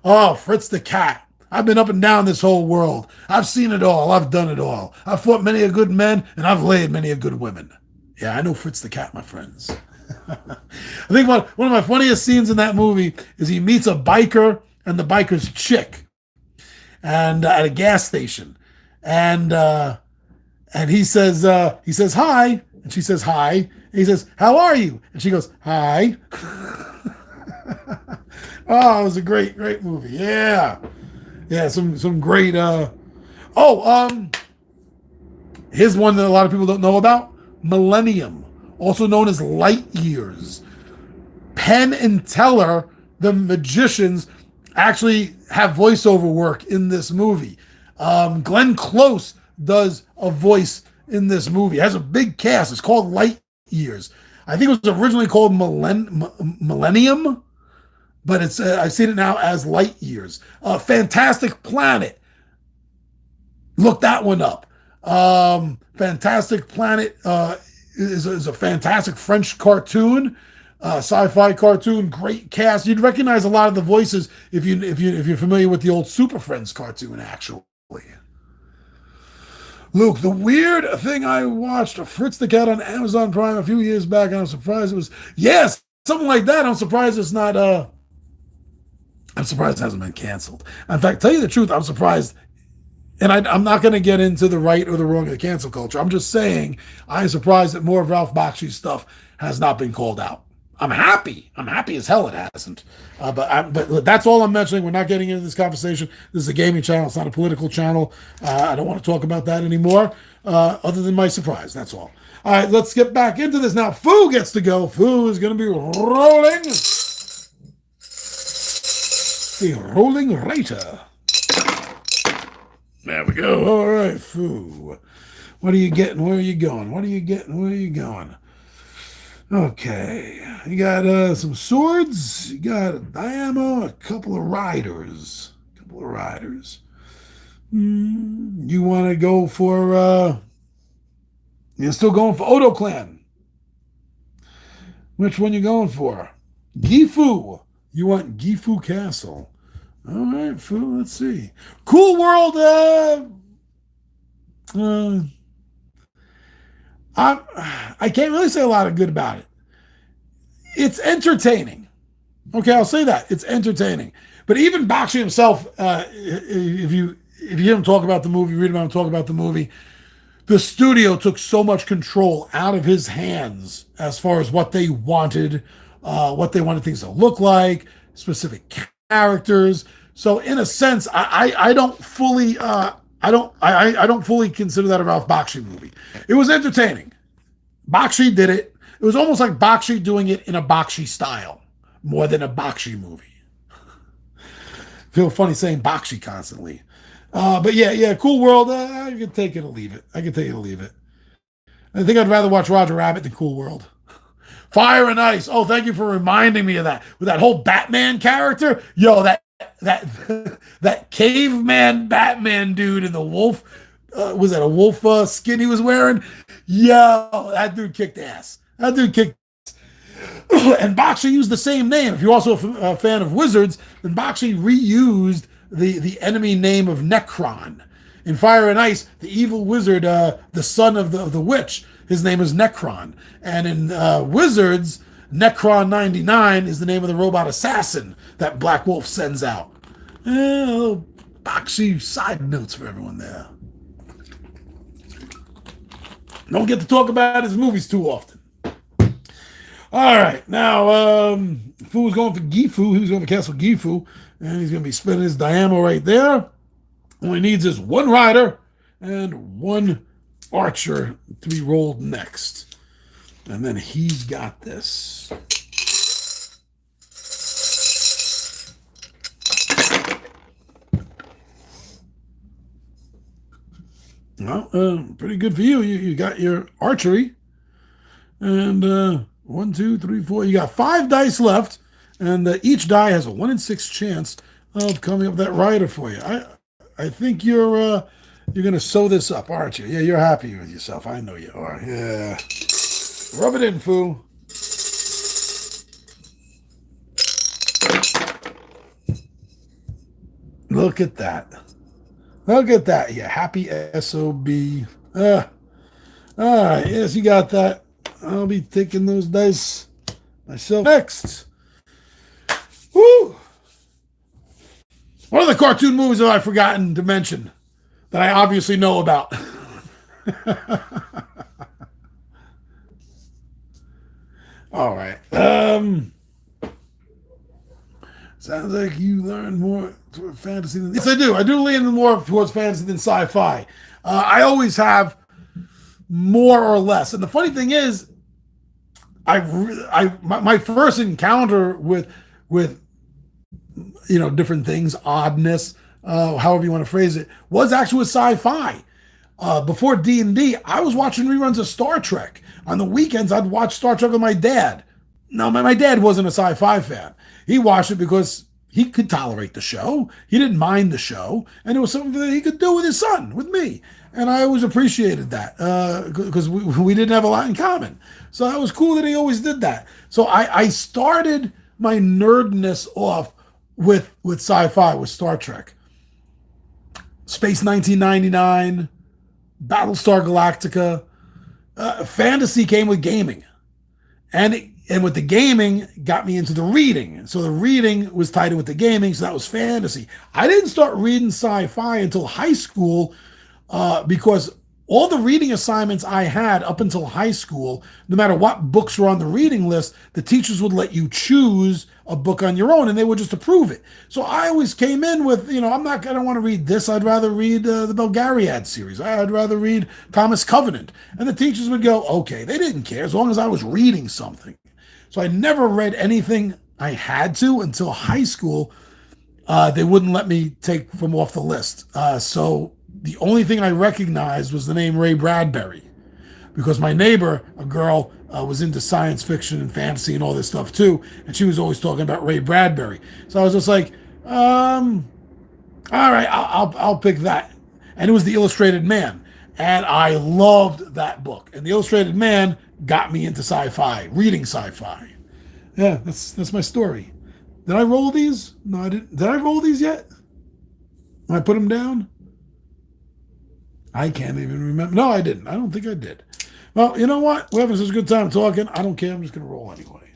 Oh, Fritz the Cat. I've been up and down this whole world. I've seen it all. I've done it all. I've fought many a good men, and I've laid many a good women. Yeah, I know Fritz the Cat, my friends. I think one of my funniest scenes in that movie is he meets a biker and the biker's chick, and at a gas station, and he says hi, and she says hi, and he says, how are you? And she goes, hi. Oh, it was a great movie. Yeah, some great. Here's one that a lot of people don't know about: Millennium, also known as Light Years. Penn and Teller, the magicians, actually have voiceover work in this movie. Glenn Close does a voice in this movie. It has a big cast. It's called Light Years. I think it was originally called Millennium, but it's I've seen it now as Light Years. Fantastic Planet. Look that one up. Fantastic Planet is a fantastic French cartoon, sci-fi cartoon. Great cast. You'd recognize a lot of the voices if you're familiar with the old Super Friends cartoon. Actually, Luke, the weird thing I watched, Fritz the Cat on Amazon Prime a few years back, and I'm surprised it was something like that. I'm surprised it's not. I'm surprised it hasn't been canceled. In fact, tell you the truth, I'm surprised And I'm not going to get into the right or the wrong of the cancel culture. I'm just saying I'm surprised that more of Ralph Bakshi's stuff has not been called out. I'm happy. I'm happy as hell it hasn't. But that's all I'm mentioning. We're not getting into this conversation. This is a gaming channel. It's not a political channel. I don't want to talk about that anymore, other than my surprise. That's all. All right, let's get back into this now. Fu gets to go. Fu is going to be rolling the rolling rater. There we go. All right, Fu. What are you getting? Where are you going? What are you getting? Where are you going? Okay. You got some swords. You got a Diamo, a couple of riders. You want to go for... you're still going for Odo Clan. Which one you going for? Gifu. You want Gifu Castle. All right, Fu, let's see. Cool World, I can't really say a lot of good about it. It's entertaining. Okay, I'll say that. It's entertaining. But even Bakshi himself, if you hear him talk about the movie, read about him talk about the movie, the studio took so much control out of his hands as far as what they wanted things to look like, specific characters. So in a sense, I don't fully I don't fully consider that a Ralph Bakshi movie. It was entertaining. Bakshi did it. It was almost like Bakshi doing it in a Bakshi style, more than a Bakshi movie. Feel funny saying Bakshi constantly. But yeah, Cool World, I could take it or leave it. I think I'd rather watch Roger Rabbit than Cool World. Fire and Ice. Oh, thank you for reminding me of that. With that whole Batman character. Yo, that caveman Batman dude in the wolf, was that a wolf skin he was wearing? Yo, that dude kicked ass. And Bakshi used the same name. If you're also a fan of Wizards, then Bakshi reused the enemy name of Necron. In Fire and Ice, the evil wizard, the son of the witch, his name is Necron. And in Wizards, Necron 99 is the name of the robot assassin that Black Wolf sends out. Little Bakshi side notes for everyone there. Don't get to talk about his movies too often. All right, now Fu was going for Gifu. He was going for Castle Gifu, and he's going to be spending his Diamo right there. All he needs is one rider and one archer to be rolled next. And then he's got this. Well, pretty good for you. You got your archery. And 1, 2, 3, 4. You got 5 dice left. And each die has a 1 in 6 chance of coming up with that rider for you. I think you're going to sew this up, aren't you? Yeah, you're happy with yourself. I know you are. Yeah. Rub it in, Fu. Look at that. You happy SOB. All right, yes, you got that. I'll be taking those dice myself next. Woo! What other cartoon movies have I forgotten to mention that I obviously know about? All right. Sounds like you learn more toward fantasy than... Yes, I do. I do lean more towards fantasy than sci-fi. I always have more or less. And the funny thing is, my first encounter with different things, oddness, however you want to phrase it, was actually with sci-fi. Before D&D, I was watching reruns of Star Trek. On the weekends, I'd watch Star Trek with my dad. No, my dad wasn't a sci-fi fan. He watched it because he could tolerate the show. He didn't mind the show. And it was something that he could do with his son, with me. And I always appreciated that because we didn't have a lot in common. So that was cool that he always did that. So I started my nerdness off with sci-fi, with Star Trek. Space 1999, Battlestar Galactica. Fantasy came with gaming. And And with the gaming, got me into the reading. So the reading was tied in with the gaming, so that was fantasy. I didn't start reading sci-fi until high school because all the reading assignments I had up until high school, no matter what books were on the reading list, the teachers would let you choose a book on your own and they would just approve it. So I always came in with, I don't want to read this. I'd rather read the Belgariad series. I'd rather read Thomas Covenant. And the teachers would go, okay, they didn't care as long as I was reading something. So I never read anything I had to until high school. They wouldn't let me take from off the list. So the only thing I recognized was the name Ray Bradbury, because my neighbor, a girl, was into science fiction and fantasy and all this stuff too, and she was always talking about Ray Bradbury. So I was just like, all right, I'll pick that. And it was The Illustrated Man, and I loved that book. And The Illustrated Man got me into sci-fi, reading sci-fi. Yeah, that's my story. Did I roll these? No, I didn't. Did I roll these yet? Did I put them down? I can't even remember. No, I didn't. I don't think I did. Well, you know what? We're having such a good time talking. I don't care. I'm just going to roll anyway.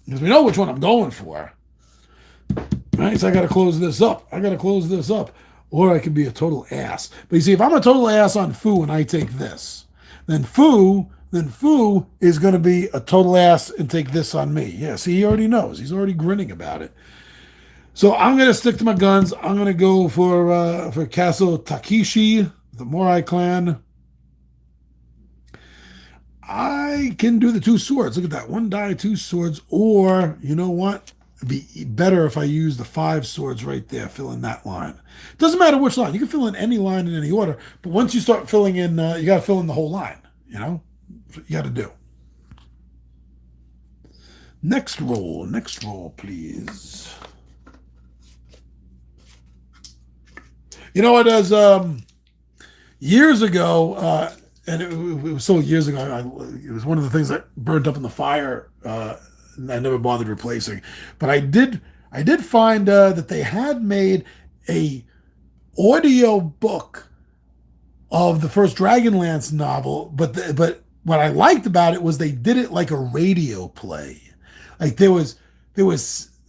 Because we know which one I'm going for. Right? So I got to close this up. Or I could be a total ass. But you see, if I'm a total ass on Foo and I take this, then Foo is going to be a total ass and take this on me. Yeah, see, he already knows. He's already grinning about it. So I'm going to stick to my guns. I'm going to go for Castle Takeshi, the Morai clan. I can do the 2 swords. Look at that. 1 die, 2 swords. Or, you know what? It'd be better if I use the 5 swords right there, fill in that line. Doesn't matter which line. You can fill in any line in any order. But once you start filling in, you got to fill in the whole line. That's what you got to do. Next roll, please. You know what? As years ago, and it was so years ago, it was one of the things that burnt up in the fire. And I never bothered replacing, but I did find that they had made a audio book of the first Dragonlance novel, but what I liked about it was they did it like a radio play. Like there was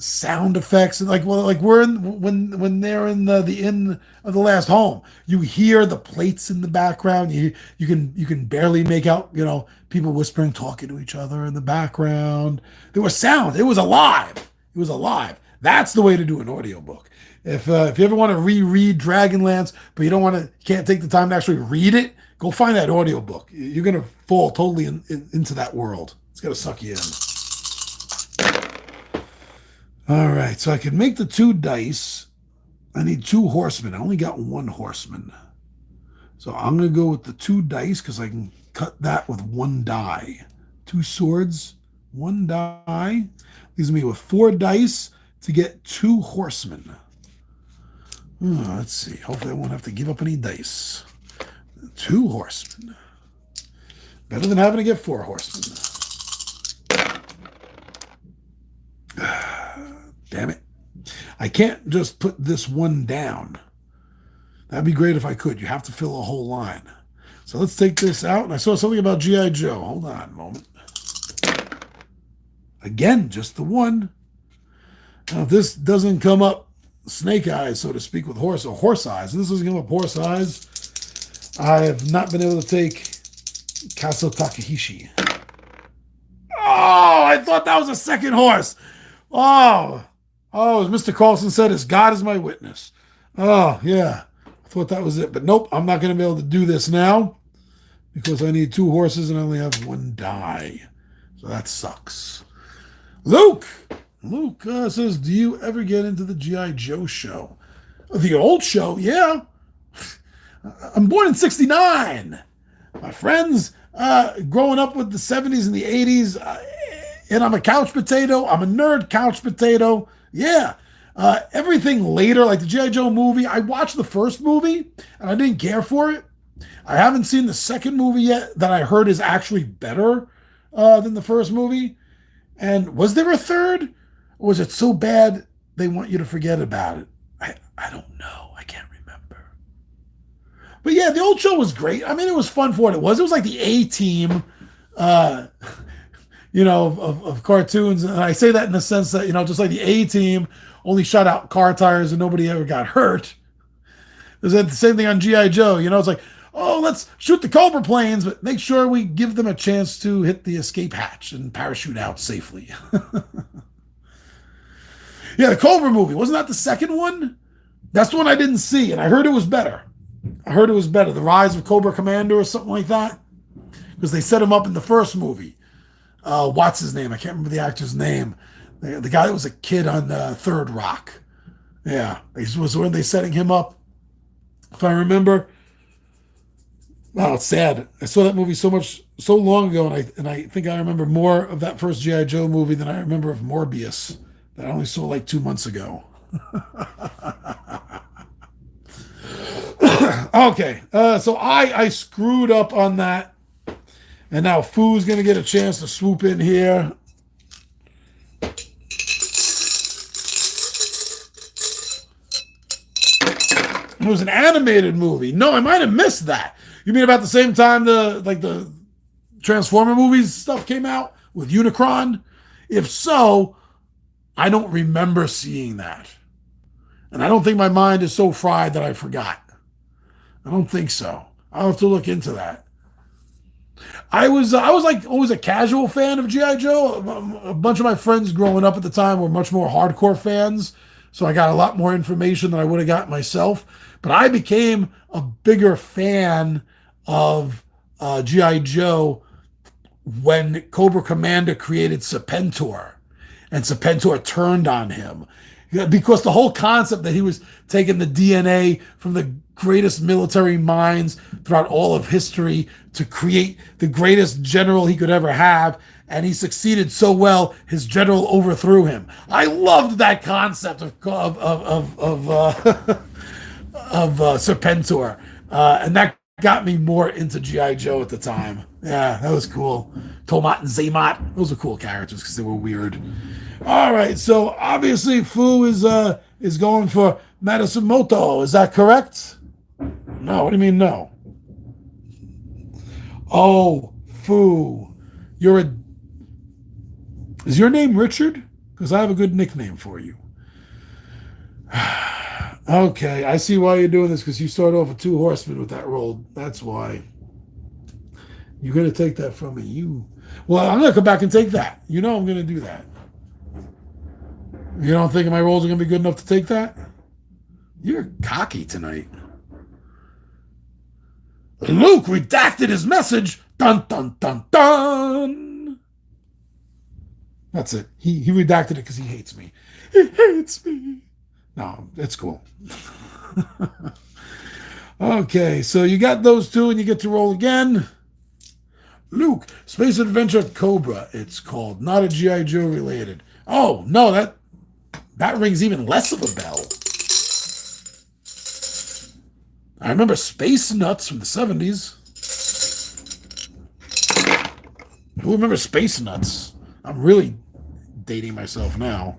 sound effects and we're in when they're in the inn of the last home, you hear the plates in the background. You can barely make out people whispering, talking to each other in the background. There was sound. It was alive. That's the way to do an audiobook. If you ever want to reread Dragonlance but you can't take the time to actually read it, go find that audiobook. You're gonna fall totally into that world. It's gonna suck you in. All right, so I can make the 2 dice. I need 2 horsemen. I only got 1 horseman. So I'm going to go with the 2 dice because I can cut that with 1 die. 2 swords, 1 die. Leaves me with 4 dice to get 2 horsemen. Let's see. Hopefully I won't have to give up any dice. 2 horsemen. Better than having to get 4 horsemen. Damn it. I can't just put this 1 down. That'd be great if I could. You have to fill a whole line. So let's take this out. And I saw something about G.I. Joe. Hold on a moment. Again, just the 1. Now, if this doesn't come up snake eyes, so to speak, with horse eyes, if this doesn't come up horse eyes, I have not been able to take Castle Takeshi. Oh, I thought that was a second horse. Oh, as Mr. Carlson said, as God is my witness. Oh, yeah. I thought that was it. But nope, I'm not going to be able to do this now because I need 2 horses and I only have 1 die. So that sucks. Luke says, do you ever get into the G.I. Joe show? The old show? Yeah. I'm born in 1969. My friends, growing up with the 70s and the 80s, and I'm a couch potato. I'm a nerd couch potato. Yeah. Everything later, like the G.I. Joe movie, I watched the first movie and I didn't care for it. I haven't seen the second movie yet that I heard is actually better than the first movie. And was there a third? Or was it so bad they want you to forget about it? I don't know. I can't remember. But yeah, the old show was great. I mean, it was fun for what it was. It was like the A-Team uh, of cartoons. And I say that in the sense that, just like the A team only shot out car tires and nobody ever got hurt. Is that the same thing on G.I. Joe? It's like, oh, let's shoot the Cobra planes, but make sure we give them a chance to hit the escape hatch and parachute out safely. Yeah, the Cobra movie. Wasn't that the second one? That's the one I didn't see, and I heard it was better. The Rise of Cobra Commander or something like that. Because they set him up in the first movie. What's his name? I can't remember the actor's name. The guy that was a kid on Third Rock. Yeah, weren't they setting him up? If I remember. Wow, it's sad. I saw that movie so long ago, and I think I remember more of that first G.I. Joe movie than I remember of Morbius that I only saw like 2 months ago. Okay, so I screwed up on that, and now Foo's gonna get a chance to swoop in here. It was an animated movie. No, I might have missed that. You mean about the same time the Transformer movies stuff came out with Unicron? If so, I don't remember seeing that. And I don't think my mind is so fried that I forgot. I don't think so. I'll have to look into that. I was like always a casual fan of G.I. Joe. A bunch of my friends growing up at the time were much more hardcore fans, so I got a lot more information than I would have got myself. But I became a bigger fan of G.I. Joe when Cobra Commander created Serpentor, and Serpentor turned on him. Because the whole concept that he was taking the DNA from the greatest military minds throughout all of history to create the greatest general he could ever have, and he succeeded so well, his general overthrew him. I loved that concept of Serpentor, and that got me more into G.I. Joe at the time. Yeah, that was cool. Tomat and Zaymot, those were cool characters because they were weird. All right, so obviously Fu is going for Matsumoto. Is that correct? No, what do you mean no? Oh, Fu. Is your name Richard? Because I have a good nickname for you. Okay, I see why you're doing this, because you started off with 2 horsemen with that roll. That's why. You're going to take that from me. Well, I'm going to come back and take that. I'm going to do that. You don't think my rolls are going to be good enough to take that? You're cocky tonight. Luke redacted his message. Dun, dun, dun, dun. That's it. He redacted it because he hates me. He hates me. No, it's cool. Okay, so you got those 2 and you get to roll again. Luke, Space Adventure Cobra, it's called. Not a G.I. Joe related. Oh, no, that rings even less of a bell. I remember Space Nuts from the 70s. Who remembers Space Nuts? I'm really dating myself now.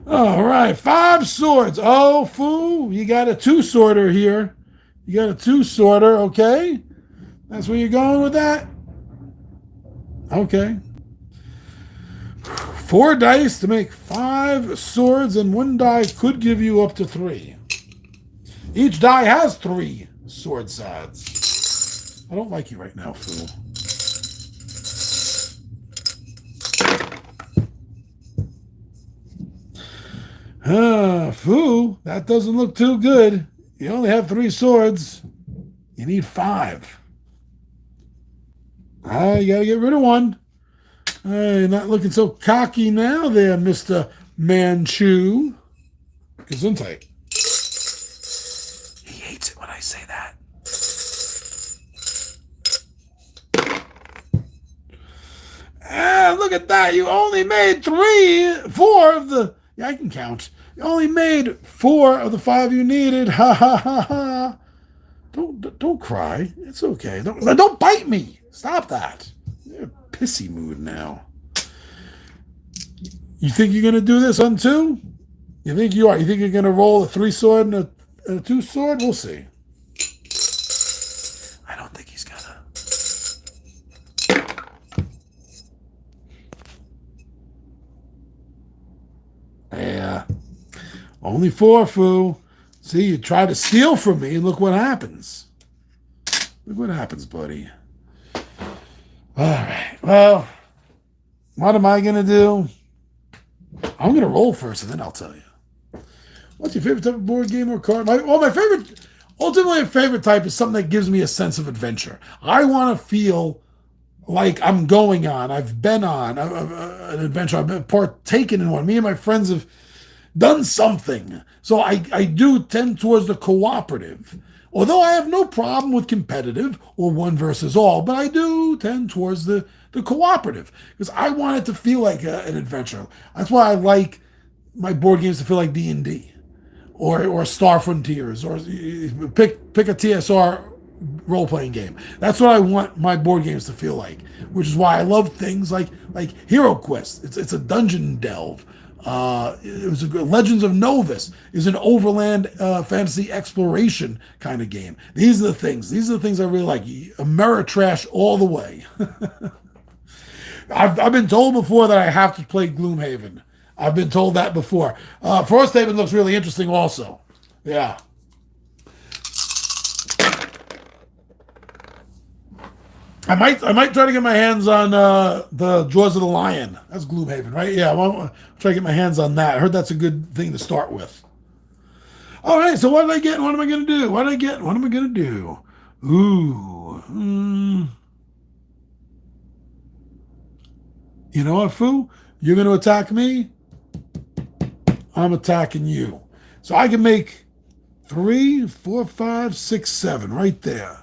All right, 5 swords. Oh, Fu, you got a 2-sorter here. You got a 2-sorter, okay? That's where you're going with that? Okay. 4 dice to make 5 swords, and 1 die could give you up to 3. Each die has 3 sword sides. I don't like you right now, Fu. Fu, that doesn't look too good. You only have 3 swords. You need 5. You gotta get rid of 1. You're not looking so cocky now there, Mr. Manchu. Gesundheit. He hates it when I say that. Look at that. You only made 4 of the... Yeah, I can count. You only made 4 of the 5 you needed. Ha, ha, ha, ha. Don't cry. It's okay. Don't bite me. Stop that. You're in a pissy mood now. You think you're going to do this on 2? You think you are? You think you're going to roll a 3-sword and a 2-sword? We'll see. I don't think he's going to. Only 4, foo. See, you try to steal from me, and look what happens. Look what happens, buddy. All right. Well, what am I going to do? I'm going to roll first, and then I'll tell you. What's your favorite type of board game or card? My favorite, ultimately, a favorite type is something that gives me a sense of adventure. I want to feel like I'm going on. I've been on an adventure. I've been partaken in one. Me and my friends have done something. So I do tend towards the cooperative. Although I have no problem with competitive or one versus all, but I do tend towards the cooperative because I want it to feel like an adventure. That's why I like my board games to feel like D&D or Star Frontiers or pick a TSR role-playing game. That's what I want my board games to feel like, which is why I love things like Hero Quest. It's a dungeon delve. It was Legends of Novus is an overland fantasy exploration kind of game. These are the things I really like. Ameritrash all the way. I've been told before that I have to play Gloomhaven. I've been told that before. Frosthaven looks really interesting also. Yeah. I might try to get my hands on the Jaws of the Lion. That's Gloomhaven, right? Yeah, I'll try to get my hands on that. I heard that's a good thing to start with. All right, so what did I get? What am I going to do? What did I get? What am I going to do? Ooh. You know what, Foo? You're going to attack me? I'm attacking you. So I can make 3, 4, 5, 6, 7 right there.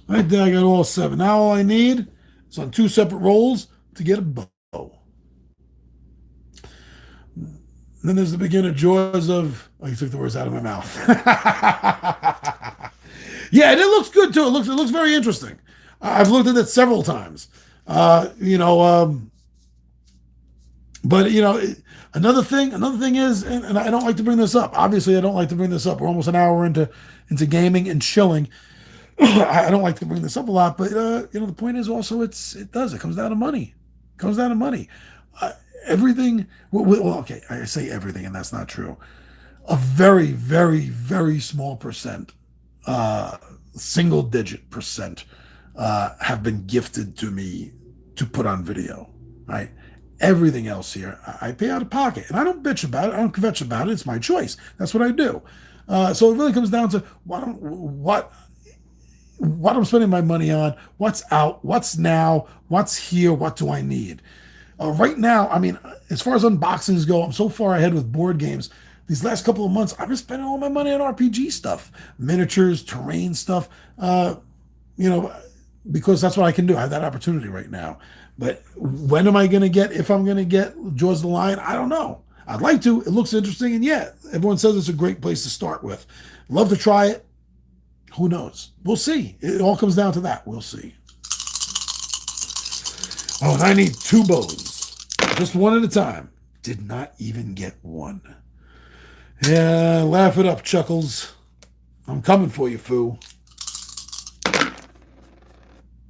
Right there, I got all 7. Now all I need is on 2 separate rolls to get a bow. Then there's the beginner joys of... Oh, you took the words out of my mouth. Yeah, and it looks good too. It looks very interesting. I've looked at it several times. But another thing is, and I don't like to bring this up. Obviously, I don't like to bring this up. We're almost an hour into gaming and chilling. I don't like to bring this up a lot, but the point is also it comes down to money. It comes down to money. Everything. Well, okay, I say everything, and that's not true. A very, very, very small percent, single-digit percent, have been gifted to me to put on video. Right. Everything else here, I pay out of pocket, and I don't bitch about it. I don't kvetch about it. It's my choice. That's what I do. So it really comes down to what I'm spending my money on, what's out, what's now, what's here, what do I need? Right now, I mean, as far as unboxings go, I'm so far ahead with board games. These last couple of months, I've been spending all my money on RPG stuff, miniatures, terrain stuff, because that's what I can do. I have that opportunity right now. But when am I going to get, if I'm going to get Jaws of the Lion, I don't know. I'd like to. It looks interesting, and yeah, everyone says it's a great place to start with. Love to try it. Who knows? We'll see. It all comes down to that. We'll see. Oh, and I need 2 bows. Just one at a time. Did not even get one. Yeah, laugh it up, Chuckles. I'm coming for you, Foo.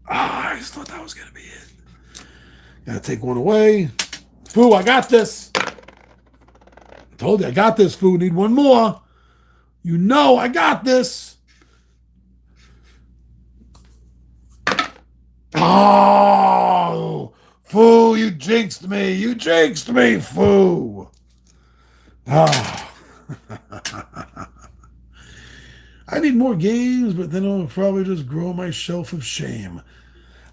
I just thought that was going to be it. Gotta take one away. Foo, I got this. I told you I got this, Foo. Need one more. You know I got this. Oh, Foo, you jinxed me. You jinxed me, Foo. Oh. I need more games, but then I'll probably just grow my shelf of shame.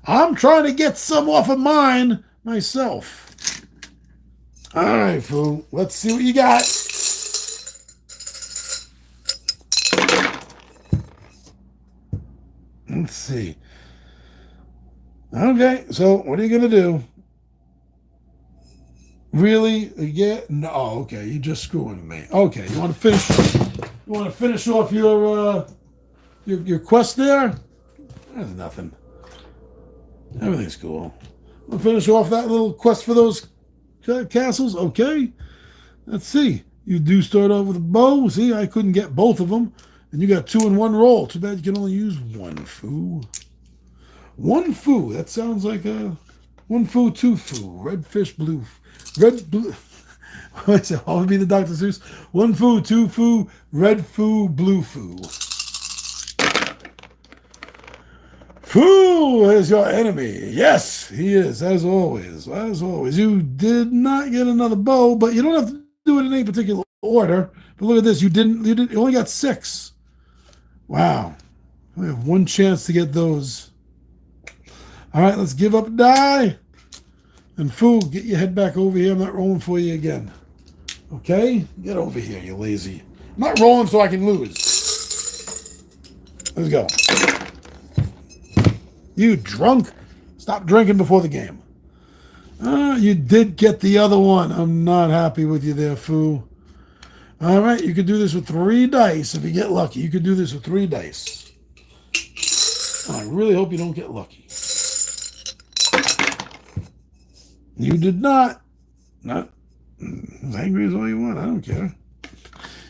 I'm trying to get some off of mine myself. All right, Foo. Let's see what you got. Let's see. Okay, so what are you going to do? Really? Yeah? No. Oh, okay, you're just screwing with me. Okay, you want to finish? You want to finish off your quest there? There's nothing. Everything's cool. We'll finish off that little quest for those castles. Okay. Let's see. You do start off with a bow. See, I couldn't get both of them. And you got 2 in 1 roll. Too bad you can only use 1, Foo. 1 Foo. That sounds like a 1 Foo, 2 Foo. Red fish, blue. Red, blue. What would be the Dr. Seuss? One foo, two foo, red foo, blue foo. Foo is your enemy. Yes, he is, as always. As always. You did not get another bow, but you don't have to do it in any particular order. But look at this. You only got 6. Wow. We have one chance to get those. All right, let's give up a die. And Foo, get your head back over here. I'm not rolling for you again. Okay? Get over here, you lazy. I'm not rolling so I can lose. Let's go. You drunk? Stop drinking before the game. You did get the other one. I'm not happy with you there, Foo. All right, you could do this with 3 dice if you get lucky. You could do this with 3 dice. I really hope you don't get lucky. You did not. Not as angry as all you want. I don't care.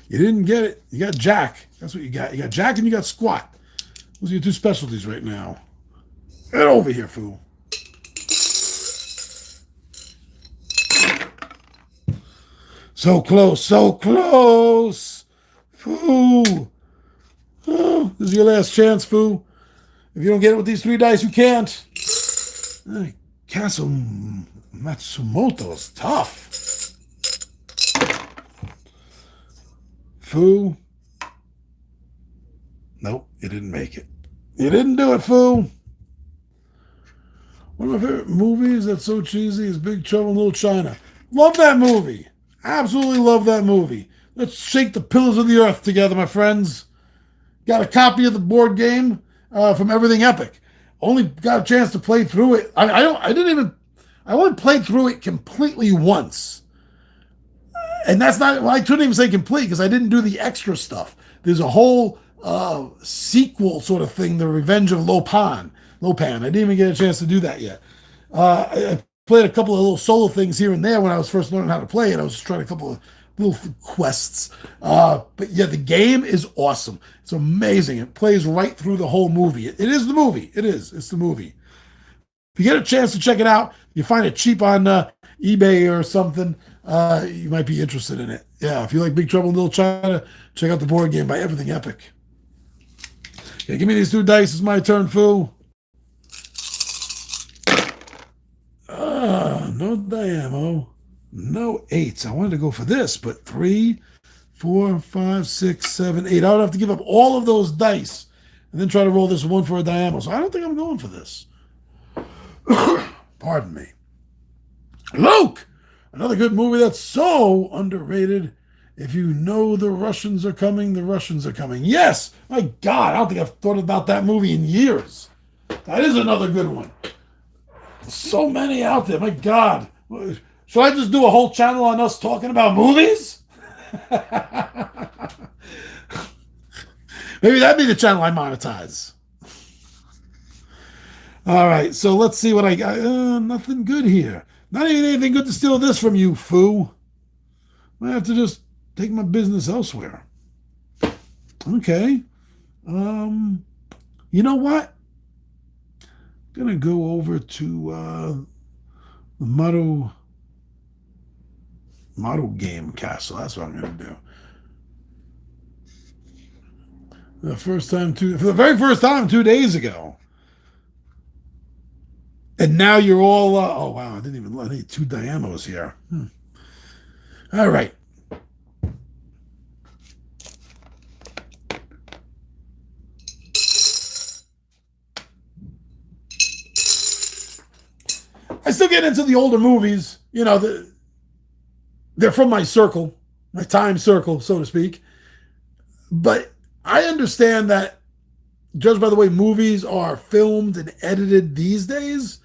You didn't get it. You got Jack. That's what you got. You got Jack and you got Squat. Those are your 2 specialties right now. Get over here, Foo. So close, so close. Foo. Oh, this is your last chance, Foo. If you don't get it with these 3 dice, you can't. Castle Matsumoto is tough. Foo. Nope, you didn't make it. You didn't do it, Foo. One of my favorite movies that's so cheesy is Big Trouble in Little China. Love that movie. Absolutely love that movie. Let's shake the pillars of the earth together, my friends. Got a copy of the board game from Everything Epic. Only got a chance to play through it. I only played through it completely once. And that's not, well, I couldn't even say complete because I didn't do the extra stuff. There's a whole sequel sort of thing, The Revenge of Lopan. I didn't even get a chance to do that yet. I played a couple of little solo things here and there when I was first learning how to play it. I was just trying a couple of little quests. But yeah, the game is awesome. It's amazing. It plays right through the whole movie. It is the movie. It is. It's the movie. If you get a chance to check it out, you find it cheap on eBay or something, you might be interested in it. Yeah, if you like Big Trouble in Little China, check out the board game by Everything Epic. Okay, give me these 2 dice. It's my turn, Foo. No Diamo. No 8s. I wanted to go for this, but 3, 4, 5, 6, 7, 8. I would have to give up all of those dice and then try to roll this one for a Diamo. So I don't think I'm going for this. Pardon me. Luke! Another good movie that's so underrated. If you know the Russians are coming, the Russians are coming. Yes! My God, I don't think I've thought about that movie in years. That is another good one. So many out there. My God. Should I just do a whole channel on us talking about movies? Maybe that'd be the channel I monetize. All right, so let's see what I got. Nothing good here. Not even anything good to steal this from you, Foo. I have to just take my business elsewhere. Okay. You know what? I'm going to go over to the model game castle. That's what I'm going to do. For the very first time 2 days ago. And now you're all, oh wow, I need 2 Diamos here. All right. I still get into the older movies, you know, they're from my circle, my time circle, so to speak. But I understand that, judged by the way movies are filmed and edited these days,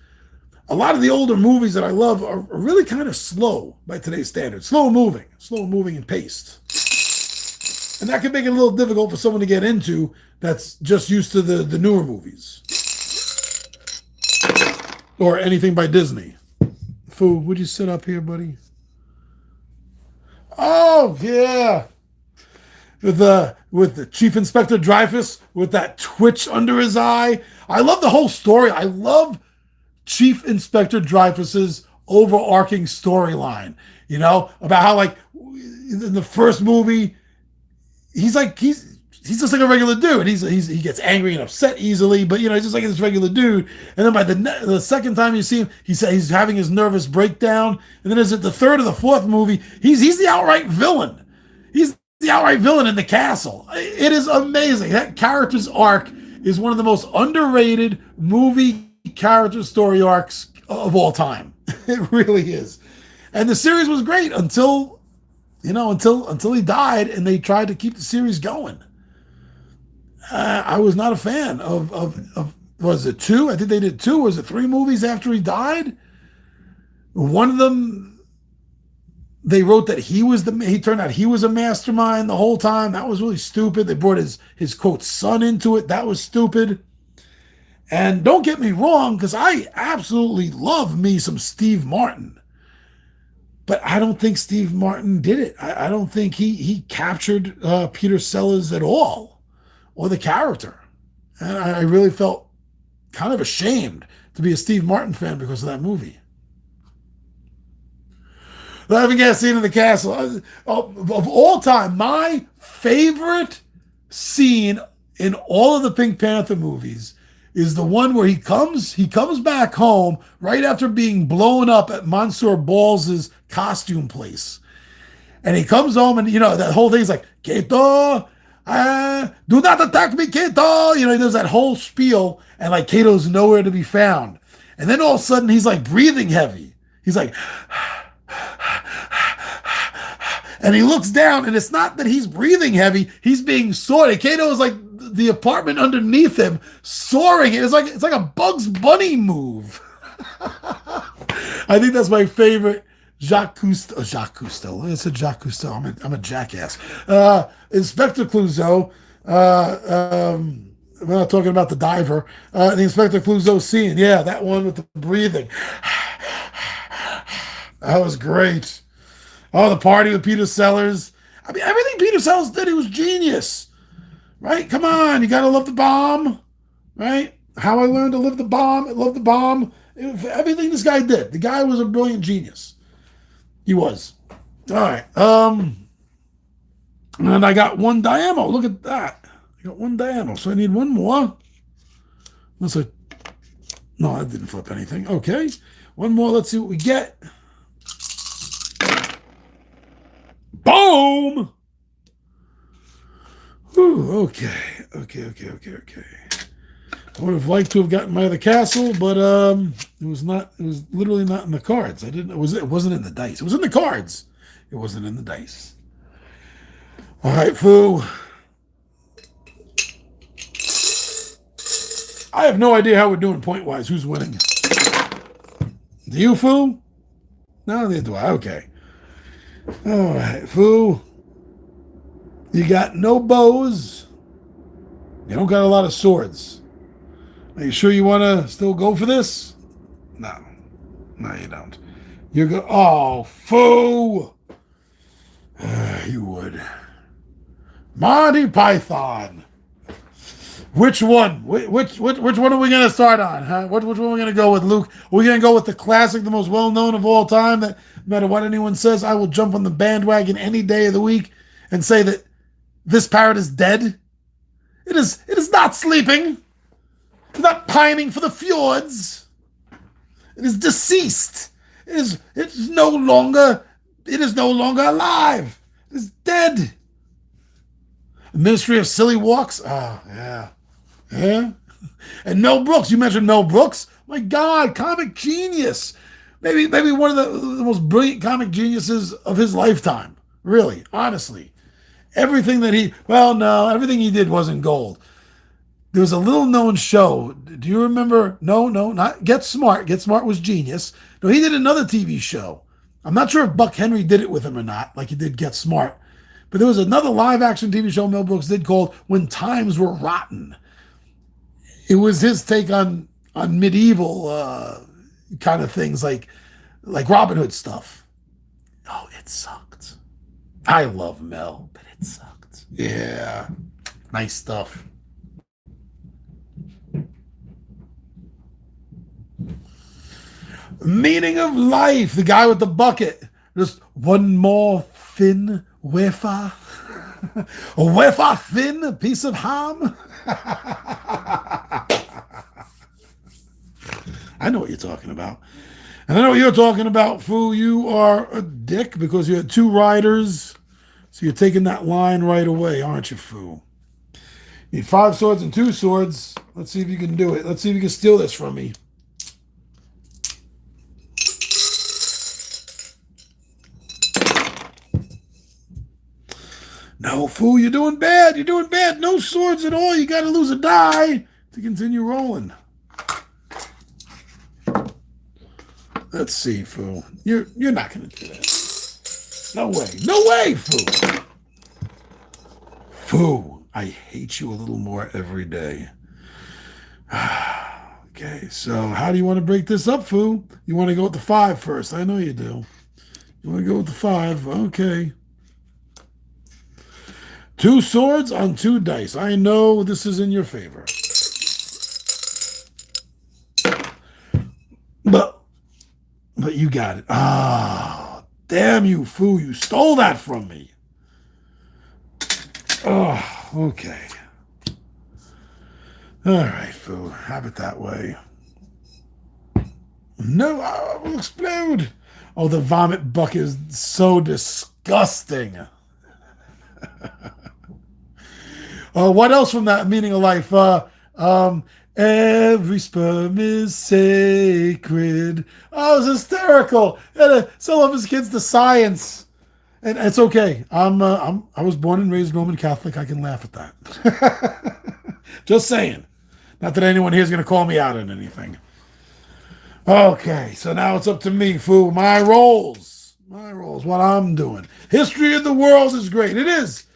a lot of the older movies that I love are really kind of slow by today's standards. Slow moving and paced. And that can make it a little difficult for someone to get into that's just used to the newer movies. Or anything by Disney. Foo, would you sit up here, buddy? Oh, yeah. With the Chief Inspector Dreyfus, with that twitch under his eye. I love the whole story. I love Chief Inspector Dreyfus's overarching storyline, about how like in the first movie, he's just like a regular dude. He gets angry and upset easily, but he's just like this regular dude. And then by the second time you see him, he's having his nervous breakdown. And then is it the third or the fourth movie? He's the outright villain. He's the outright villain in the castle. It is amazing. That character's arc is one of the most underrated movie character story arcs of all time. It really is. And the series was great until he died and they tried to keep the series going. I was not a fan of was it two? I think they did two. Was it three movies after he died? One of them, they wrote that he turned out he was a mastermind the whole time. That was really stupid. They brought his quote son into it. That was stupid. And don't get me wrong, because I absolutely love me some Steve Martin. But I don't think Steve Martin did it. I don't think he captured Peter Sellers at all, or the character. And I really felt kind of ashamed to be a Steve Martin fan because of that movie. Laughing gas scene in the castle. Of all time, my favorite scene in all of the Pink Panther movies is the one where he comes back home right after being blown up at Mansour Ball's costume place. And he comes home and, that whole thing's like, Kato, do not attack me, Kato. He does that whole spiel and like Kato's nowhere to be found. And then all of a sudden he's like breathing heavy. He's like, and he looks down and it's not that he's breathing heavy. He's being soared. Kato is like the apartment underneath him soaring. It's like a Bugs Bunny move. I think that's my favorite Jacques Cousteau. I said Jacques Cousteau. I'm a jackass. Inspector Clouseau. We're not talking about the diver. The Inspector Clouseau scene. Yeah, that one with the breathing. That was great. Oh, the party with Peter Sellers. I mean, everything Peter Sellers did, he was genius. Right? Come on, you gotta love the bomb. Right? How I learned to love the bomb. Everything this guy did. The guy was a brilliant genius. He was. All right. And I got one Diamo. Look at that. I got one Diamo. So I need one more. No, that didn't flip anything. Okay. One more. Let's see what we get. Boom! Ooh, okay. I would have liked to have gotten my other castle, but it was literally not in the cards. It wasn't in the dice. It was in the cards. It wasn't in the dice. All right, Foo. I have no idea how we're doing point-wise. Who's winning? Do you, Foo? No, neither do I. Okay. All right, Foo. You got no bows. You don't got a lot of swords. Are you sure you want to still go for this? No, you don't. You're go. Oh, Foo. You would. Monty Python. Which one? Which one are we going to start on? Huh? Which one are we going to go with, Luke? Are we going to go with the classic, the most well-known of all time, that no matter what anyone says, I will jump on the bandwagon any day of the week and say that this parrot is dead? It is not sleeping. It's not pining for the fjords. It is deceased. It is no longer alive. It is dead. The Ministry of Silly Walks. Oh, yeah. Yeah. And Mel Brooks. You mentioned Mel Brooks. My God, comic genius. Maybe one of the most brilliant comic geniuses of his lifetime. Really, honestly. Everything he did wasn't gold. There was a little known show. Do you remember? No, not Get Smart. Get Smart was genius. No, he did another TV show. I'm not sure if Buck Henry did it with him or not, like he did Get Smart. But there was another live-action TV show Mel Brooks did called When Times Were Rotten. It was his take on medieval kind of things, like Robin Hood stuff. Oh, it sucked. I love Mel, but it sucked. Yeah, nice stuff. Meaning of life. The guy with the bucket. Just one more thin wafer. A wafer thin, a piece of ham. I know what you're talking about. And I know what you're talking about, Fu. You are a dick because you had 2 riders. So you're taking that line right away, aren't you, Fu? You need 5 swords and 2 swords. Let's see if you can do it. Let's see if you can steal this from me. No, Fu, you're doing bad. You're doing bad. No swords at all. You got to lose a die to continue rolling. Let's see, Fu. You're not going to do that. No way. No way, Fu. Fu, I hate you a little more every day. Okay, so how do you want to break this up, Fu? You want to go with the 5 first. I know you do. You want to go with the 5. Okay. 2 swords on 2 dice. I know this is in your favor. But you got it. Ah, damn you, Fu. You stole that from me. Oh, okay. All right, Fu. Have it that way. No, I will explode. Oh, the vomit bucket is so disgusting. What else from that meaning of life? Every sperm is sacred. Oh, it was hysterical. And still love his kids to science, and it's okay. I was born and raised Roman Catholic. I can laugh at that. Just saying. Not that anyone here is going to call me out on anything. Okay, so now it's up to me, Fu. My roles. What I'm doing. History of the world is great. It is.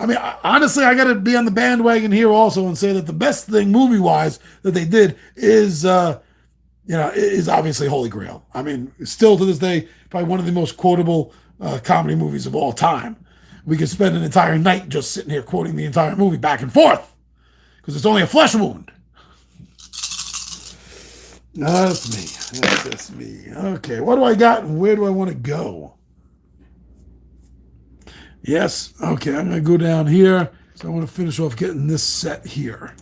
I mean, honestly, I got to be on the bandwagon here also and say that the best thing movie-wise that they did is, is obviously Holy Grail. I mean, still to this day, probably one of the most quotable comedy movies of all time. We could spend an entire night just sitting here quoting the entire movie back and forth because it's only a flesh wound. That's me. Okay, what do I got and where do I want to go? Yes, okay, I'm going to go down here. So I want to finish off getting this set here.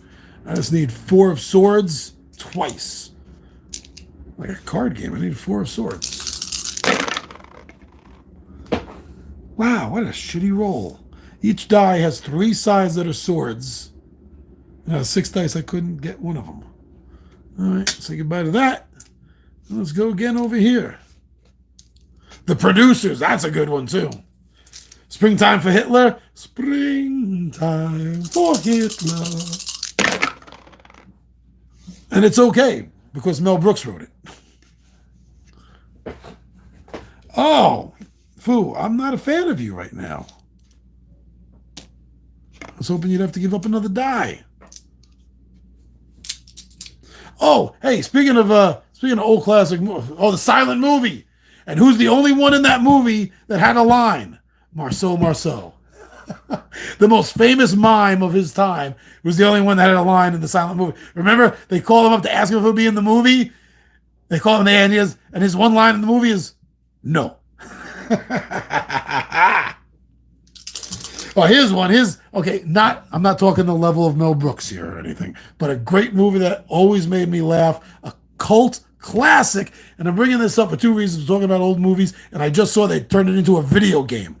I just need 4 of swords twice. Like a card game, I need 4 of swords. Wow, what a shitty roll. Each die has 3 sides that are swords. And out of 6 dice, I couldn't get one of them. All right, say goodbye to that. Let's go again over here. The Producers, that's a good one too. Springtime for Hitler. Springtime for Hitler. And it's okay because Mel Brooks wrote it. Oh, Fu, I'm not a fan of you right now. I was hoping you'd have to give up another die. Oh, hey, speaking of old classic, the silent movie. And who's the only one in that movie that had a line? Marceau. The most famous mime of his time was the only one that had a line in the silent movie. Remember, they called him up to ask him if he'll be in the movie. They call him and his one line in the movie is no. Well, here's one. I'm not talking the level of Mel Brooks here or anything, but a great movie that always made me laugh, a cult classic. And I'm bringing this up for 2 reasons. I'm talking about old movies, and I just saw they turned it into a video game.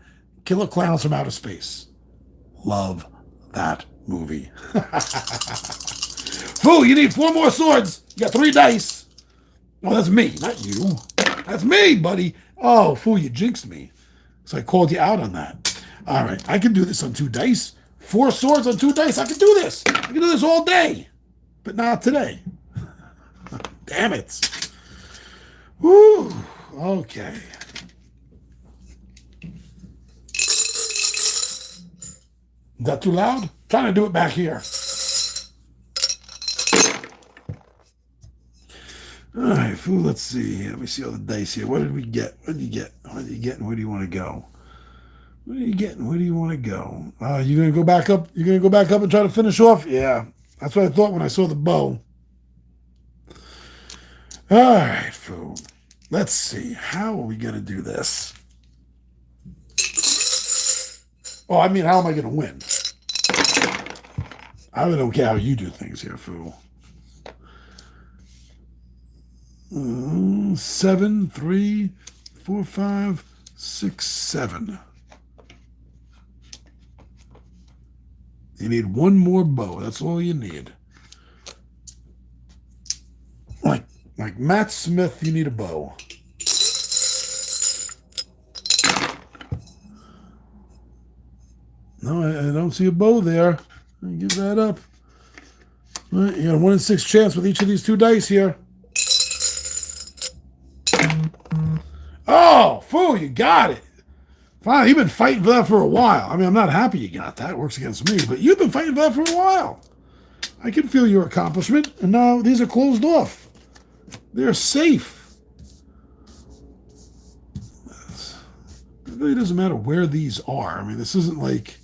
Killer Clowns from Outer Space. Love that movie. Fu, you need 4 more swords. You got 3 dice. Oh, that's me, not you. That's me, buddy. Oh, Fu, you jinxed me. So I called you out on that. All right, I can do this on 2 dice. 4 swords on 2 dice. I can do this. I can do this all day. But not today. Damn it. Woo. Okay. Is that too loud? I'm trying to do it back here. All right, Fu, let's see. Let me see all the dice here. What did we get? What did you get? What did you get and where do you want to go? What are you getting? Where do you want to go? You're going to go back up? You're going to go back up and try to finish off? Yeah. That's what I thought when I saw the bow. All right, Foo. Let's see. How are we going to do this? Oh, I mean, how am I going to win? I really don't care how you do things here, Foo. 7, 3, 4, 5, 6, 7. You need one more bow. That's all you need. Like Matt Smith, you need a bow. No, I don't see a bow there. Give that up. All right, you got a 1 in 6 chance with each of these 2 dice here. Oh, fool, you got it. Fine, you've been fighting for that for a while. I mean, I'm not happy you got that. It works against me, but you've been fighting for that for a while. I can feel your accomplishment, and now these are closed off. They're safe. It really doesn't matter where these are. I mean, this isn't like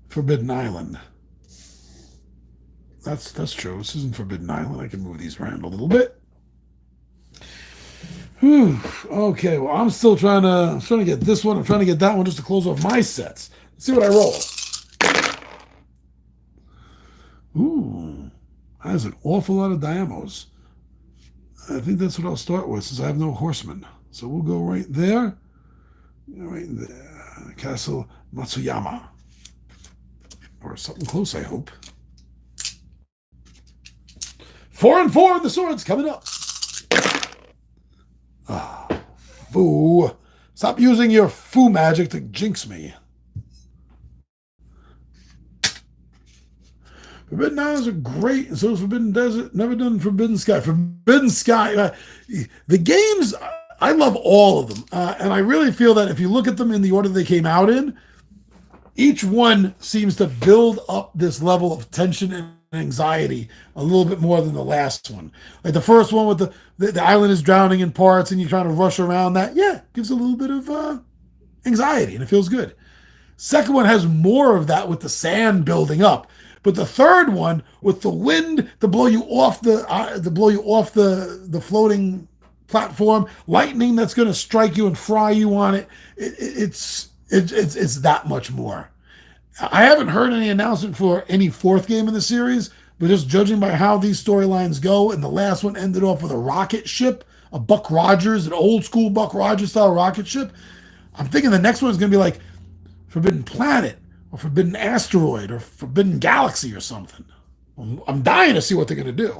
Forbidden Island. That's true. This isn't Forbidden Island. I can move these around a little bit. Whew. Okay, well, I'm trying to get this one. I'm trying to get that one just to close off my sets. Let's see what I roll. Ooh, that is an awful lot of Diamos. I think that's what I'll start with, since I have no horsemen. So we'll go right there. Right there. Castle Matsuyama. Or something close, I hope. 4 and 4, the swords coming up. Ah, foo. Stop using your foo magic to jinx me. Forbidden Islands are great, and so is Forbidden Desert. Never done Forbidden Sky. Forbidden Sky, the games, I love all of them. And I really feel that if you look at them in the order they came out in, each one seems to build up this level of tension and anxiety a little bit more than the last one. Like the first one with the island is drowning in parts and you're trying to rush around that, gives a little bit of anxiety and it feels good. Second one has more of that with the sand building up. But the third one with the wind to blow you off the floating platform, lightning that's going to strike you and fry you on it, it's that much more. I haven't heard any announcement for any 4th game in the series, but just judging by how these storylines go, and the last one ended off with a rocket ship, a Buck Rogers, an old school Buck Rogers style rocket ship, I'm thinking the next one is going to be like Forbidden Planet, or Forbidden Asteroid, or Forbidden Galaxy, or something. I'm dying to see what they're going to do.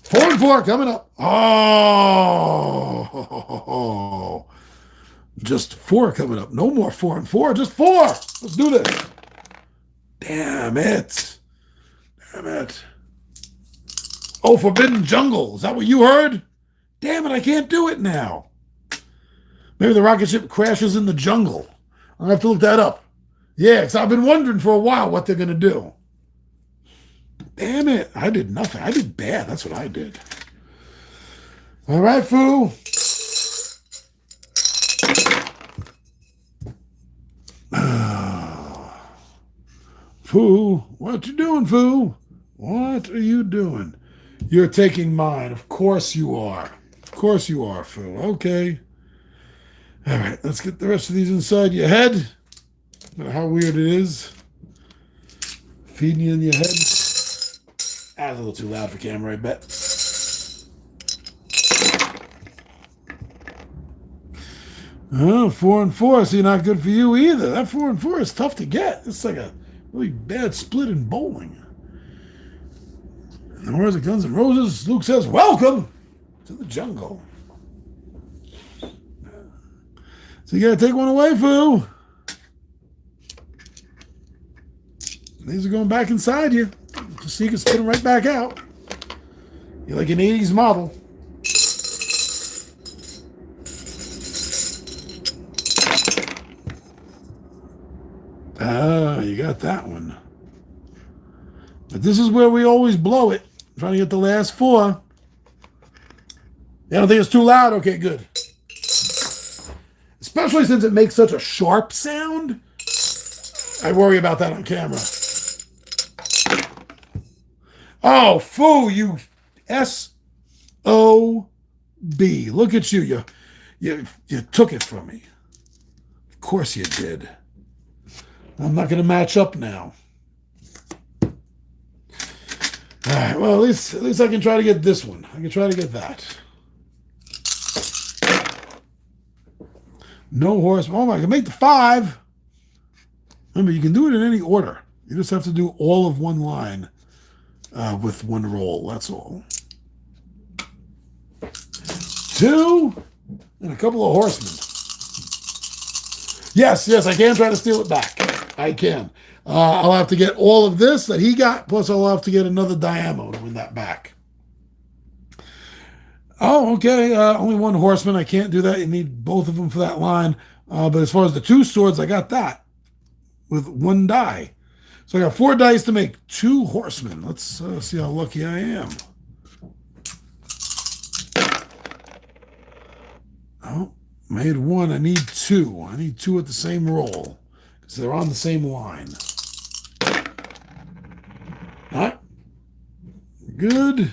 4 and 4 coming up. Oh, just 4 coming up. No more 4 and 4, just 4. Let's do this. Damn it. Oh, Forbidden Jungle. Is that what you heard? Damn it, I can't do it now. Maybe the rocket ship crashes in the jungle. I'll have to look that up. Yeah, because I've been wondering for a while what they're going to do. Damn it. I did nothing. I did bad. That's what I did. All right, Foo. Foo, what you doing, Foo? What are you doing? You're taking mine. Of course you are. Of course you are, Foo. Okay. All right, let's get the rest of these inside your head. No matter how weird it is. Feeding you in your head. That's a little too loud for camera, I bet. Oh, 4 and 4. See, not good for you either. That 4 and 4 is tough to get. It's like a really bad split in bowling. In the words of Guns N' Roses, Luke says, "Welcome to the jungle." So you gotta take one away, Foo. These are going back inside you. Just so you can spin them right back out. You're like an 80s model. Ah, you got that one. But this is where we always blow it. I'm trying to get the last 4. You don't think it's too loud? Okay, good. Especially since it makes such a sharp sound. I worry about that on camera. Oh, Foo, you O.B. Look at you. You took it from me. Of course you did. I'm not going to match up now. All right. Well, at least I can try to get this one. I can try to get that. No horse. Oh, I can make the 5. Remember, you can do it in any order. You just have to do all of one line with one roll. That's all. 2 and a couple of horsemen. Yes, I can try to steal it back. I can. I'll have to get all of this that he got, plus I'll have to get another Diamo to win that back. Oh, okay. Only one horseman. I can't do that. You need both of them for that line. But as far as the 2 swords, I got that with 1 die. So I got 4 dice to make 2 horsemen. Let's see how lucky I am. Oh, made 1. I need 2. I need 2 at the same roll because they're on the same line. Not good.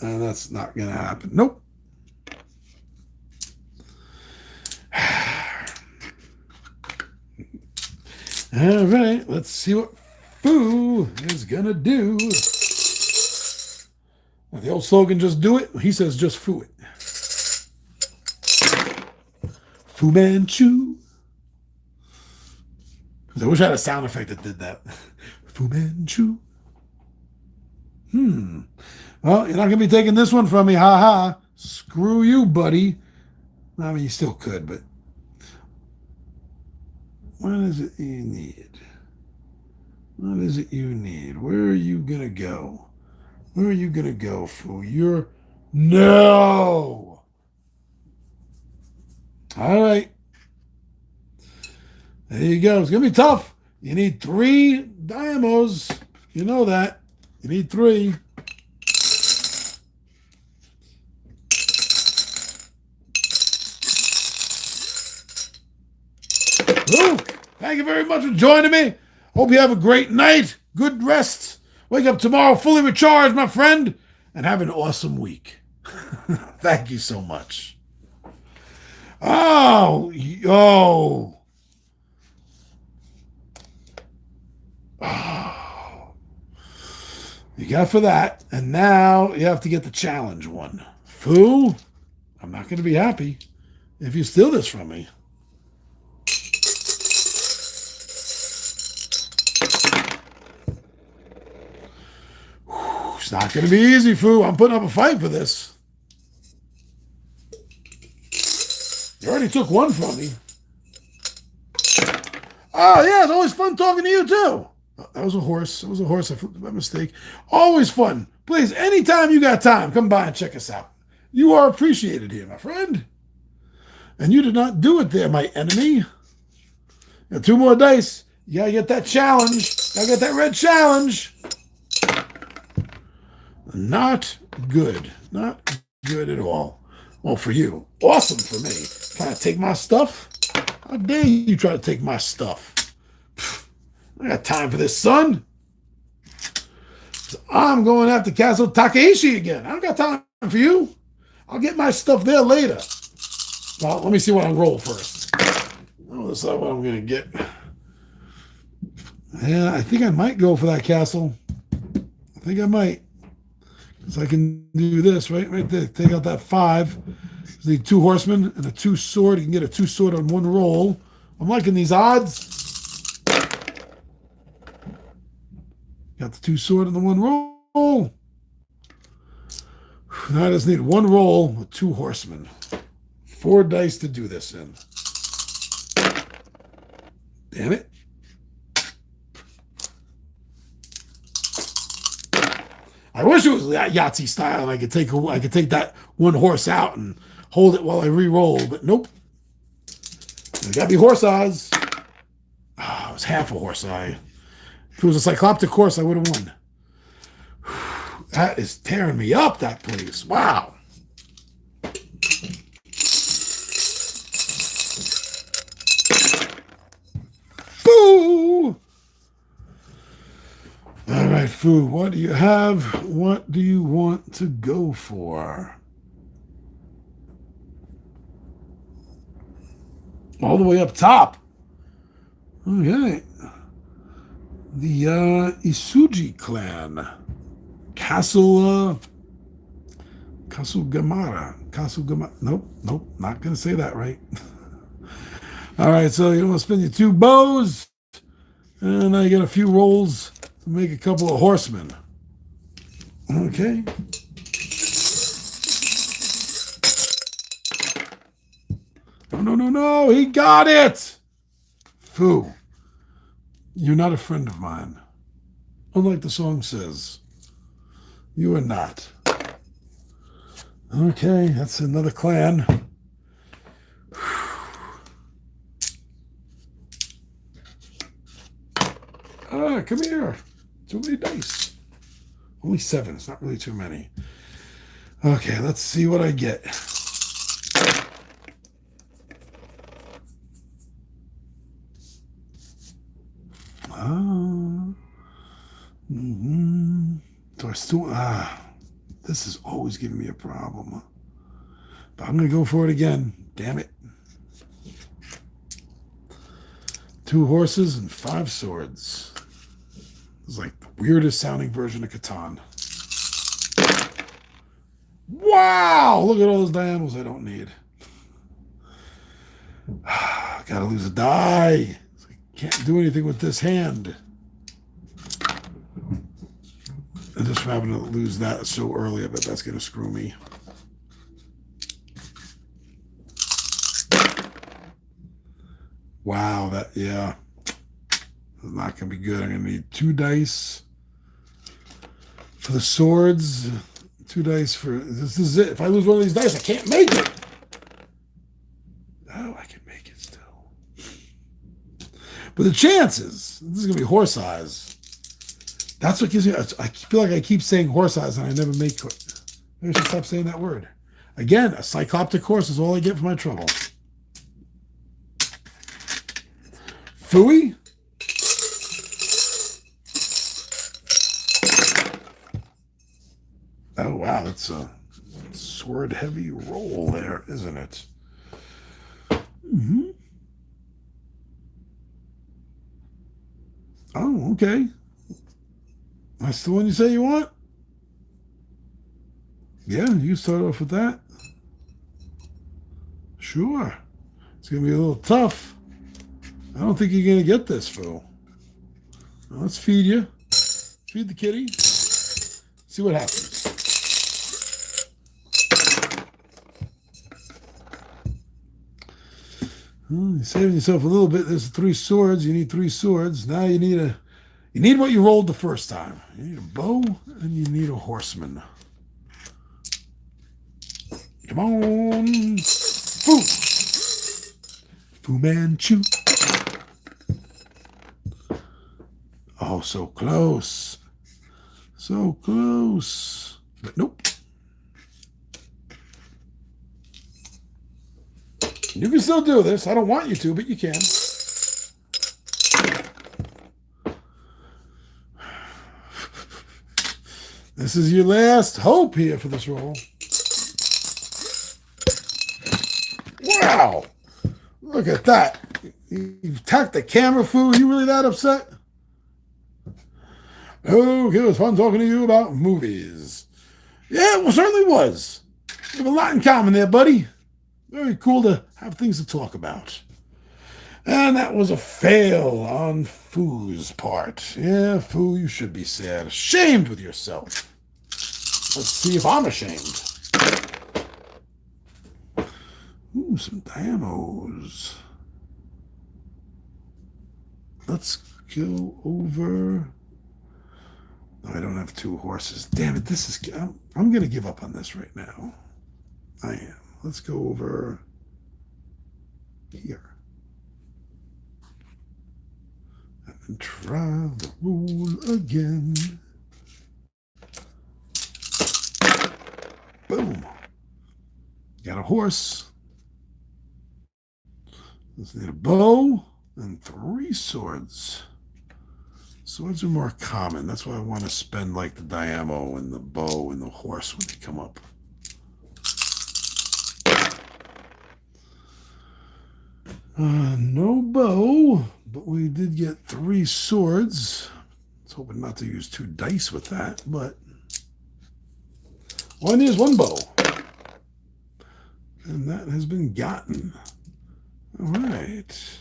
And that's not going to happen. Nope. All right, let's see what Foo is going to do. Now, the old slogan, just do it. He says, just Foo it. Fu Manchu. I wish I had a sound effect that did that. Fu Manchu. Well, you're not going to be taking this one from me. Ha ha. Screw you, buddy. I mean, you still could, but what is it you need? What is it you need? Where are you going to go? Where are you going to go, Foo? No! All right. There you go. It's going to be tough. You need 3 Diamos. You know that. You need 3. Luke, thank you very much for joining me. Hope you have a great night. Good rest. Wake up tomorrow fully recharged, my friend, and have an awesome week. Thank you so much. Oh. You got for that. And now you have to get the challenge one. Foo, I'm not going to be happy if you steal this from me. It's not going to be easy, Foo. I'm putting up a fight for this. You already took 1 from me. Oh, yeah, it's always fun talking to you, too. That was a horse. It was a horse. I flipped by mistake. Always fun. Please, anytime you got time, come by and check us out. You are appreciated here, my friend. And you did not do it there, my enemy. Got 2 more dice. You got to get that challenge. Got to get that red challenge. Not good. Not good at all. Well, for you. Awesome for me. Trying to take my stuff? How dare you try to take my stuff? I got time for this, son. So I'm going after Castle Takeishi again. I don't got time for you. I'll get my stuff there later. Well, let me see what I roll first. I'll decide what I'm going to get. Yeah, I think I might go for that castle. I think I might. Because I can do this, right there. Take out that 5. You need 2 horsemen and a 2 sword. You can get a 2 sword on 1 roll. I'm liking these odds. Got the 2 sword and the 1 roll. Now I just need 1 roll with 2 horsemen. 4 dice to do this in. Damn it. I wish it was Yahtzee style and I could take that 1 horse out and hold it while I re-roll, but nope. It gotta be horse eyes. It was half a horse eye. If it was a cycloptic horse, I would have won. That is tearing me up, that place. Wow. Boo! Fu, what do you have? What do you want to go for? All the way up top. Okay. The Isuji clan. Kasugamara. Nope, not going to say that right. All right, so you want to spend your 2 bows, and I get a few rolls to make a couple of horsemen. Okay. No, he got it! Fu, you're not a friend of mine. Unlike the song says, you are not. Okay, that's another clan. Come here. Too many dice. Only 7. It's not really too many. Okay, let's see what I get. Do I still... this is always giving me a problem. But I'm going to go for it again. Damn it. 2 horses and 5 swords. It's like the weirdest sounding version of Catan. Wow! Look at all those diagonals I don't need. Gotta lose a die. I can't do anything with this hand. And just from having to lose that so early, I bet that's going to screw me. Wow, yeah. It's not going to be good. I'm going to need 2 dice for the swords. 2 dice for... This is it. If I lose one of these dice, I can't make it. Oh, I can make it still. But the chances... This is going to be horse eyes. That's what gives me... I feel like I keep saying horse eyes and I never make it. Maybe I should stop saying that word. Again, a cycloptic horse is all I get for my trouble. Fooey? Oh, wow, that's a sword-heavy roll there, isn't it? Mm-hmm. Oh, okay. That's the one you say you want? Yeah, you start off with that. Sure. It's going to be a little tough. I don't think you're going to get this, fool. Well, let's feed you. Feed the kitty. See what happens. Well, you're saving yourself a little bit. There's 3 swords. You need 3 swords. Now you need what you rolled the first time. You need a bow and you need a horseman. Come on. Fu. Fu Manchu. Oh, so close. So close. But nope. You can still do this. I don't want you to, but you can. This is your last hope here for this roll. Wow. Look at that. You've tapped the camera, Fu. Are you really that upset? Okay, it was fun talking to you about movies. Yeah, well, certainly was. We have a lot in common there, buddy. Very cool to have things to talk about. And that was a fail on Fu's part. Yeah, Fu, you should be sad. Ashamed with yourself. Let's see if I'm ashamed. Ooh, some damos. Let's go over... No, I don't have 2 horses. Damn it, this is... I'm going to give up on this right now. I am. Let's go over here. And try the roll again. Boom. Got a horse. Let's need a bow and 3 swords. Swords are more common. That's why I want to spend like the diamo and the bow and the horse when they come up. No bow, but we did get 3 swords. I was hoping not to use 2 dice with that, but all I need is 1 bow. And that has been gotten. All right.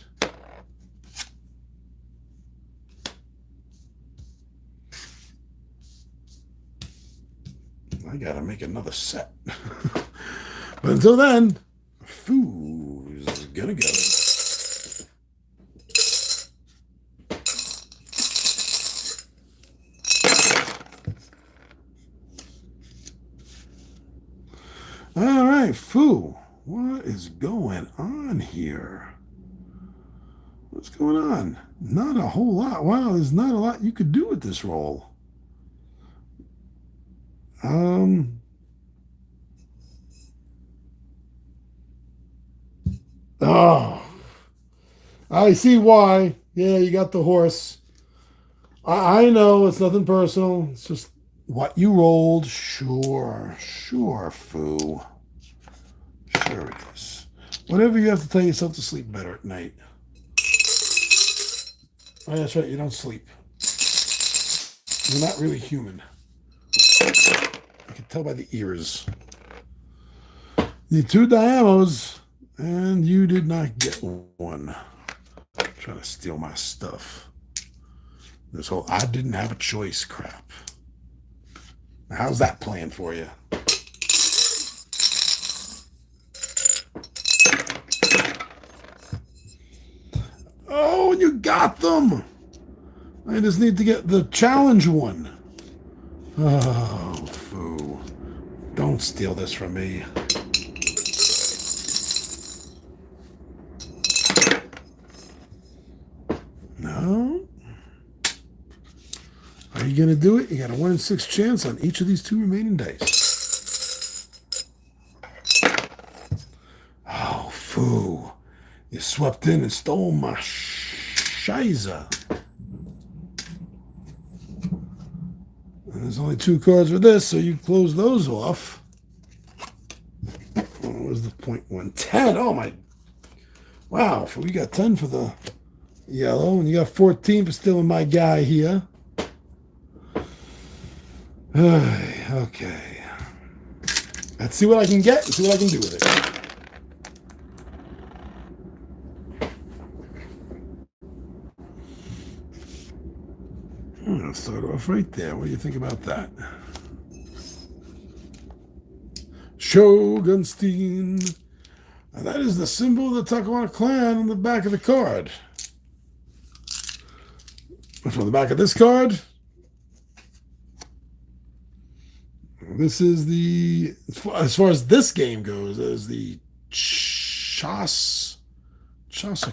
I gotta make another set. But until then, Foo's gonna go. All right, Foo, what is going on here? What's going on? Not a whole lot. Wow, there's not a lot you could do with this roll. Oh, I see why. Yeah, you got the horse. I know it's nothing personal. It's just what you rolled. Sure, Foo. Sure it is. Whatever you have to tell yourself to sleep better at night. Oh, that's right. You don't sleep. You're not really human. I can tell by the ears. The 2 diamos, and you did not get 1. Trying to steal my stuff. This whole I didn't have a choice crap. How's that playing for you? Oh, you got them. I just need to get the challenge one. Oh, Foo. Don't steal this from me. No? Are you going to do it? You got a 1 in 6 chance on each of these 2 remaining dice. Oh, Foo. You swept in and stole my shiza. And there's only 2 cards for this, so you close those off. What was the point? 110. Oh, my. Wow. We got 10 for the yellow, and you got 14 for stealing my guy here. Okay. Let's see what I can get and see what I can do with it. I'll start off right there. What do you think about that? Shogunstein. And that is the symbol of the Takawana clan on the back of the card. What's on the back of this card? This is the, as far as this game goes, is the Chasa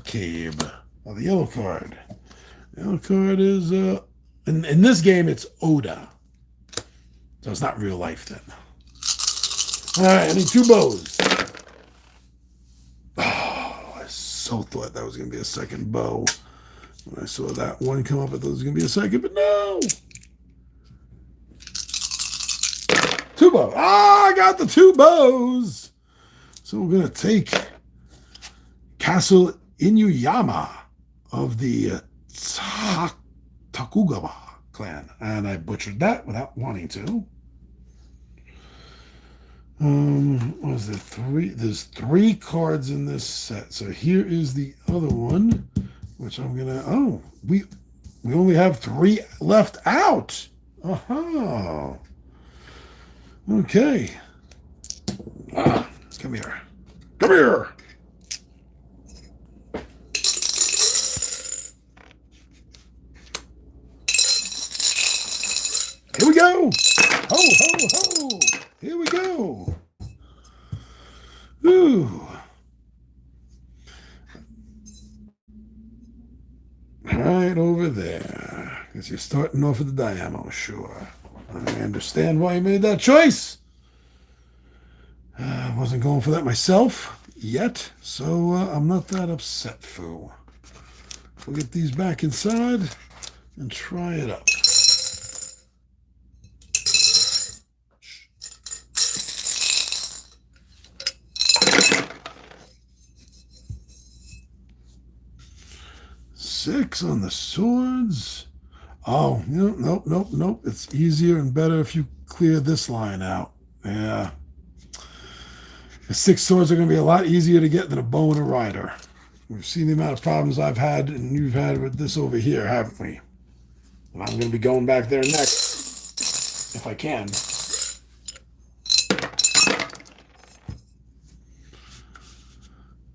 Cabe, or the yellow card. The yellow card is, in this game, it's Oda. So it's not real life then. All right, I need 2 bows. Oh, I so thought that was going to be a second bow. When I saw that one come up, I thought it was going to be a second, but no. 2 bows. Ah, I got the 2 bows. So we're going to take Castle Inuyama of the Takugawa clan. And I butchered that without wanting to. Was there 3? There's 3 cards in this set. So here is the other one, which I'm going to... Oh, we only have 3 left out. Uh-huh. Okay. Come here. Come here. Here we go. Ho, ho, ho. Here we go. Ooh. Right over there. Because you're starting off with the Diamo, sure. I understand why you made that choice. I wasn't going for that myself yet, so I'm not that upset, Foo. We'll get these back inside. and try it up. Six on the swords. Oh, nope. It's easier and better if you clear this line out. Yeah. The six swords are going to be a lot easier to get than a bow and a rider. We've seen the amount of problems I've had and you've had with this over here, haven't we? And I'm going to be going back there next, if I can.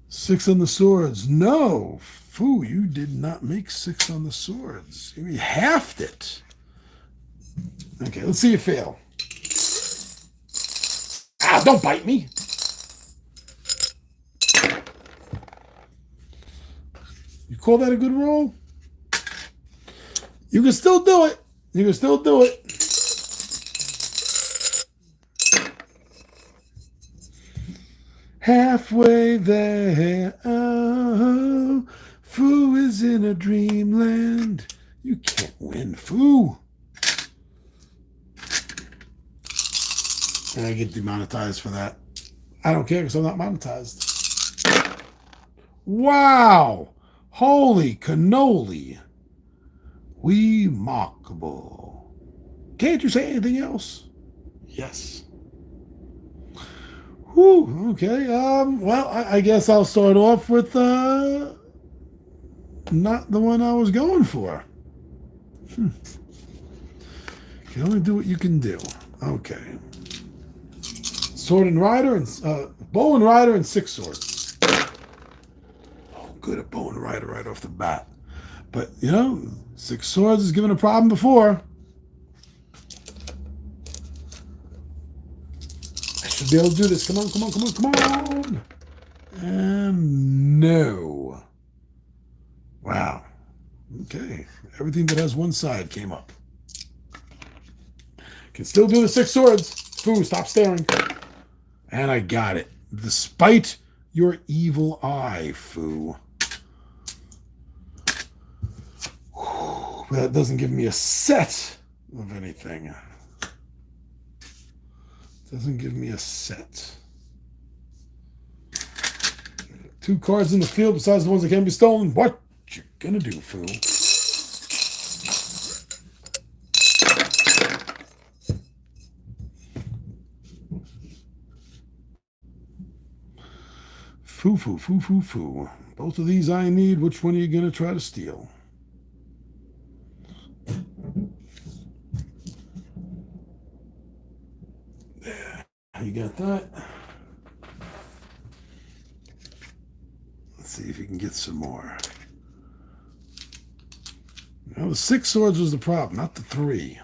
Six on the swords. No. Foo, you did not make six on the swords. You halved it. Okay, let's see you fail. Ah, don't bite me. You call that a good roll? You can still do it. You can still do it. Halfway there. Oh, Foo is in a dreamland. You can't win, Foo. And I get demonetized for that. I don't care because I'm not monetized. Wow. Holy cannoli. Remarkable. Can't you say anything else? Yes. Whew, okay. Well, I guess I'll start off with not the one I was going for. Can only do what you can do. Okay. Sword and rider and bow and rider and six swords. Oh, good at bow and rider right off the bat. But six swords has given a problem before. I should be able to do this. Come on. And no. Wow. Okay. Everything that has one side came up. Can still do the six swords. Foo, stop staring. And I got it. Despite your evil eye, Foo. Whew, that doesn't give me a set of anything. Doesn't give me a set. Two cards in the field besides the ones that can be stolen. What you gonna do, Foo? Foo. Both of these I need. Which one are you going to try to steal? There. You got that. Let's see if you can get some more. Well, the six swords was the problem, not the three.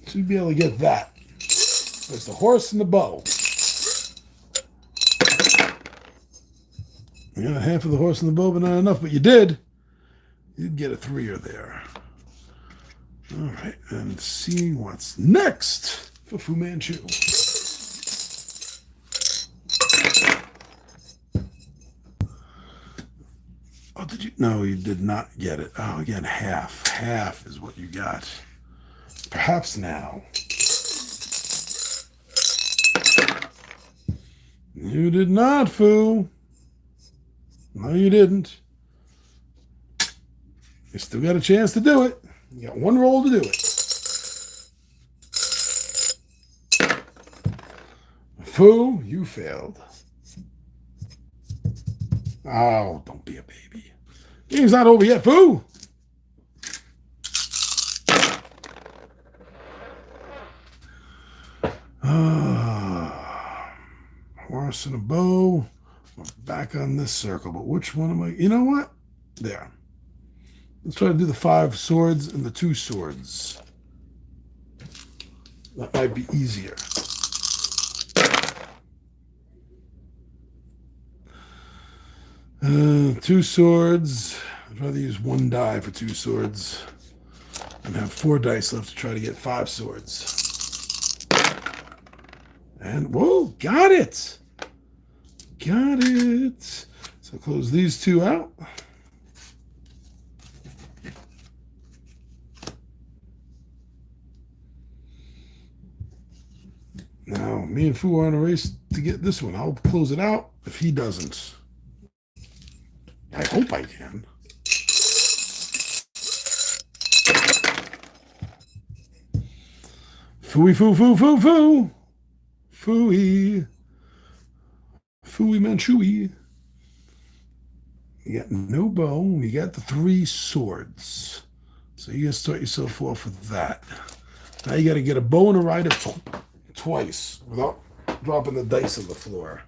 Should be able to get that. There's the horse and the bow. You got half of the horse and the bow, but not enough. But you did. You'd get a three-er there. All right, and seeing what's next for Fu Manchu. Oh, did you? No, you did not get it. Oh, again, half. Half is what you got. Perhaps now. You did not, Fu. No, you didn't. You still got a chance to do it. You got one roll to do it. Fu, you failed. Oh, don't be a baby. Game's not over yet, Fu. Horse and a bow. We're back on this circle, but which one am I? You know what? There. Let's try to do the five swords and the two swords. That might be easier. Two swords. I'd rather use one die for two swords and have 4 dice left to try to get 5 swords. And, whoa, got it. Got it. So close these two out. Me and Fu are on a race to get this one. I'll close it out if he doesn't. I hope I can. Fooey, foo, foo, foo, foo. Fooey. Fooey Manchewy. You got no bow. You got the 3 swords. So you got to start yourself off with that. Now you got to get a bow and a rider twice without dropping the dice on the floor.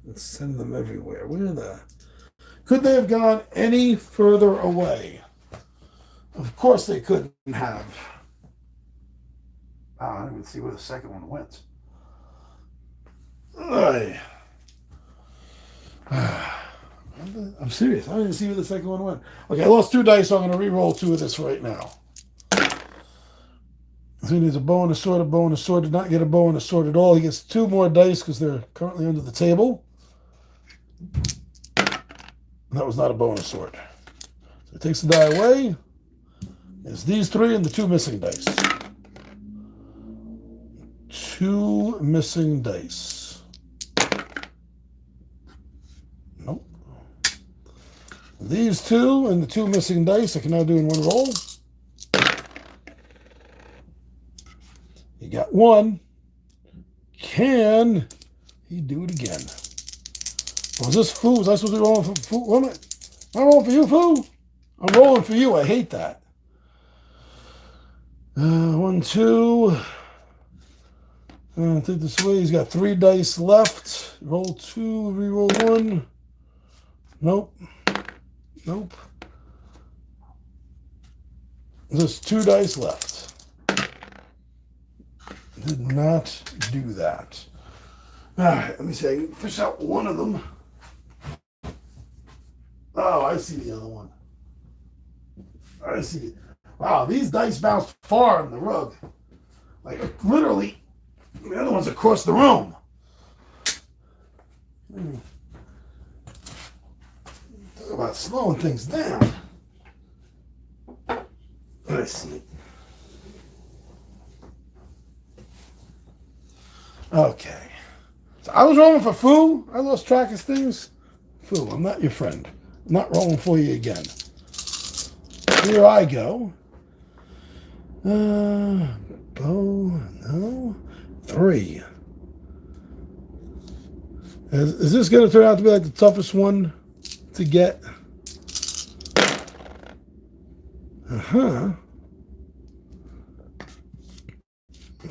Let's send them everywhere. Could they have gone any further away? Of course they couldn't have. I don't even see where the second one went. I'm serious. I don't even see where the second one went. Okay, I lost 2 dice, so I'm going to re-roll 2 of this right now. So he needs a bow and a sword. A bow and a sword. Did not get a bow and a sword at all. He gets 2 more dice because they're currently under the table. And that was not a bow and a sword. So he takes the die away. It's these 3 and the 2 missing dice. 2 missing dice. Nope. These 2 and the 2 missing dice I can now do in one roll. You got 1. Can he do it again? Was this Fu? Was I supposed to be rolling for Fu? Am I rolling for you, Fu? I'm rolling for you. I hate that. 1, 2. Take this away. He's got 3 dice left. Roll 2, re-roll 1. Nope. Nope. There's 2 dice left. Did not do that. All right, let me see. I can fish out one of them. Oh, I see the other one. I see it. Wow, these dice bounced far in the rug. Like, literally, the other one's across the room. Talk about slowing things down. I see it. Okay. So I was rolling for Fu. I lost track of things. Fu, I'm not your friend. I'm not rolling for you again. Here I go. Bow, no. 3. Is this going to turn out to be like the toughest one to get?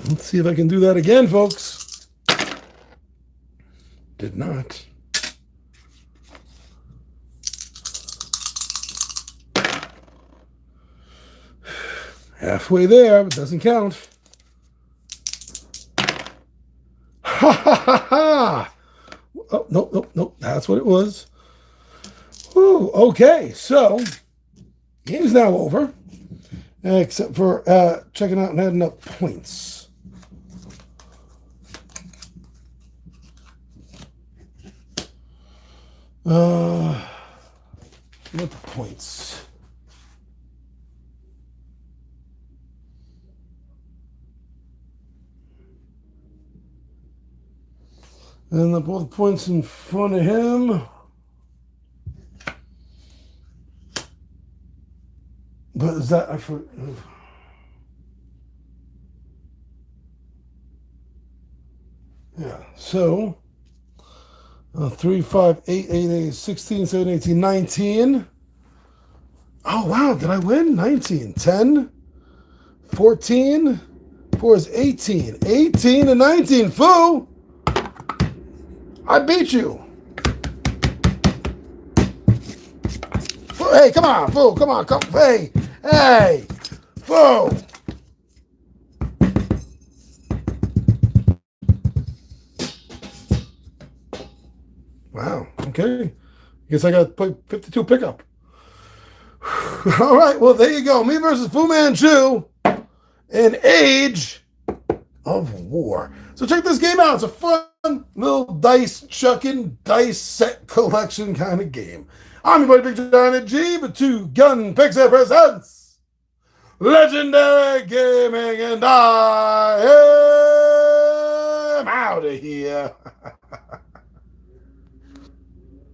Let's see if I can do that again, folks. Did not. Halfway there, but doesn't count. Ha ha ha ha! Oh, nope. That's what it was. Whew, okay, so game's now over. Except for checking out and adding up points. What points? And both points in front of him. But is that, I forgot. Yeah, so 3, 5, 8, 8, 16, 17, 18, 19. Oh, wow, did I win? 19, 10, 14, 4 is 18, 18 and 19. Fu, I beat you. Fu, hey, come on, Fu, come on, hey, Fu. Wow, okay. Guess I got to play 52 pickup. All right, well, there you go. Me versus Fu Manchu in Age of War. So check this game out. It's a fun little dice chucking, dice set collection kind of game. I'm your buddy Big Giant G for 2 Gun Pixie presents Legendary Gaming, and I I'm out of here.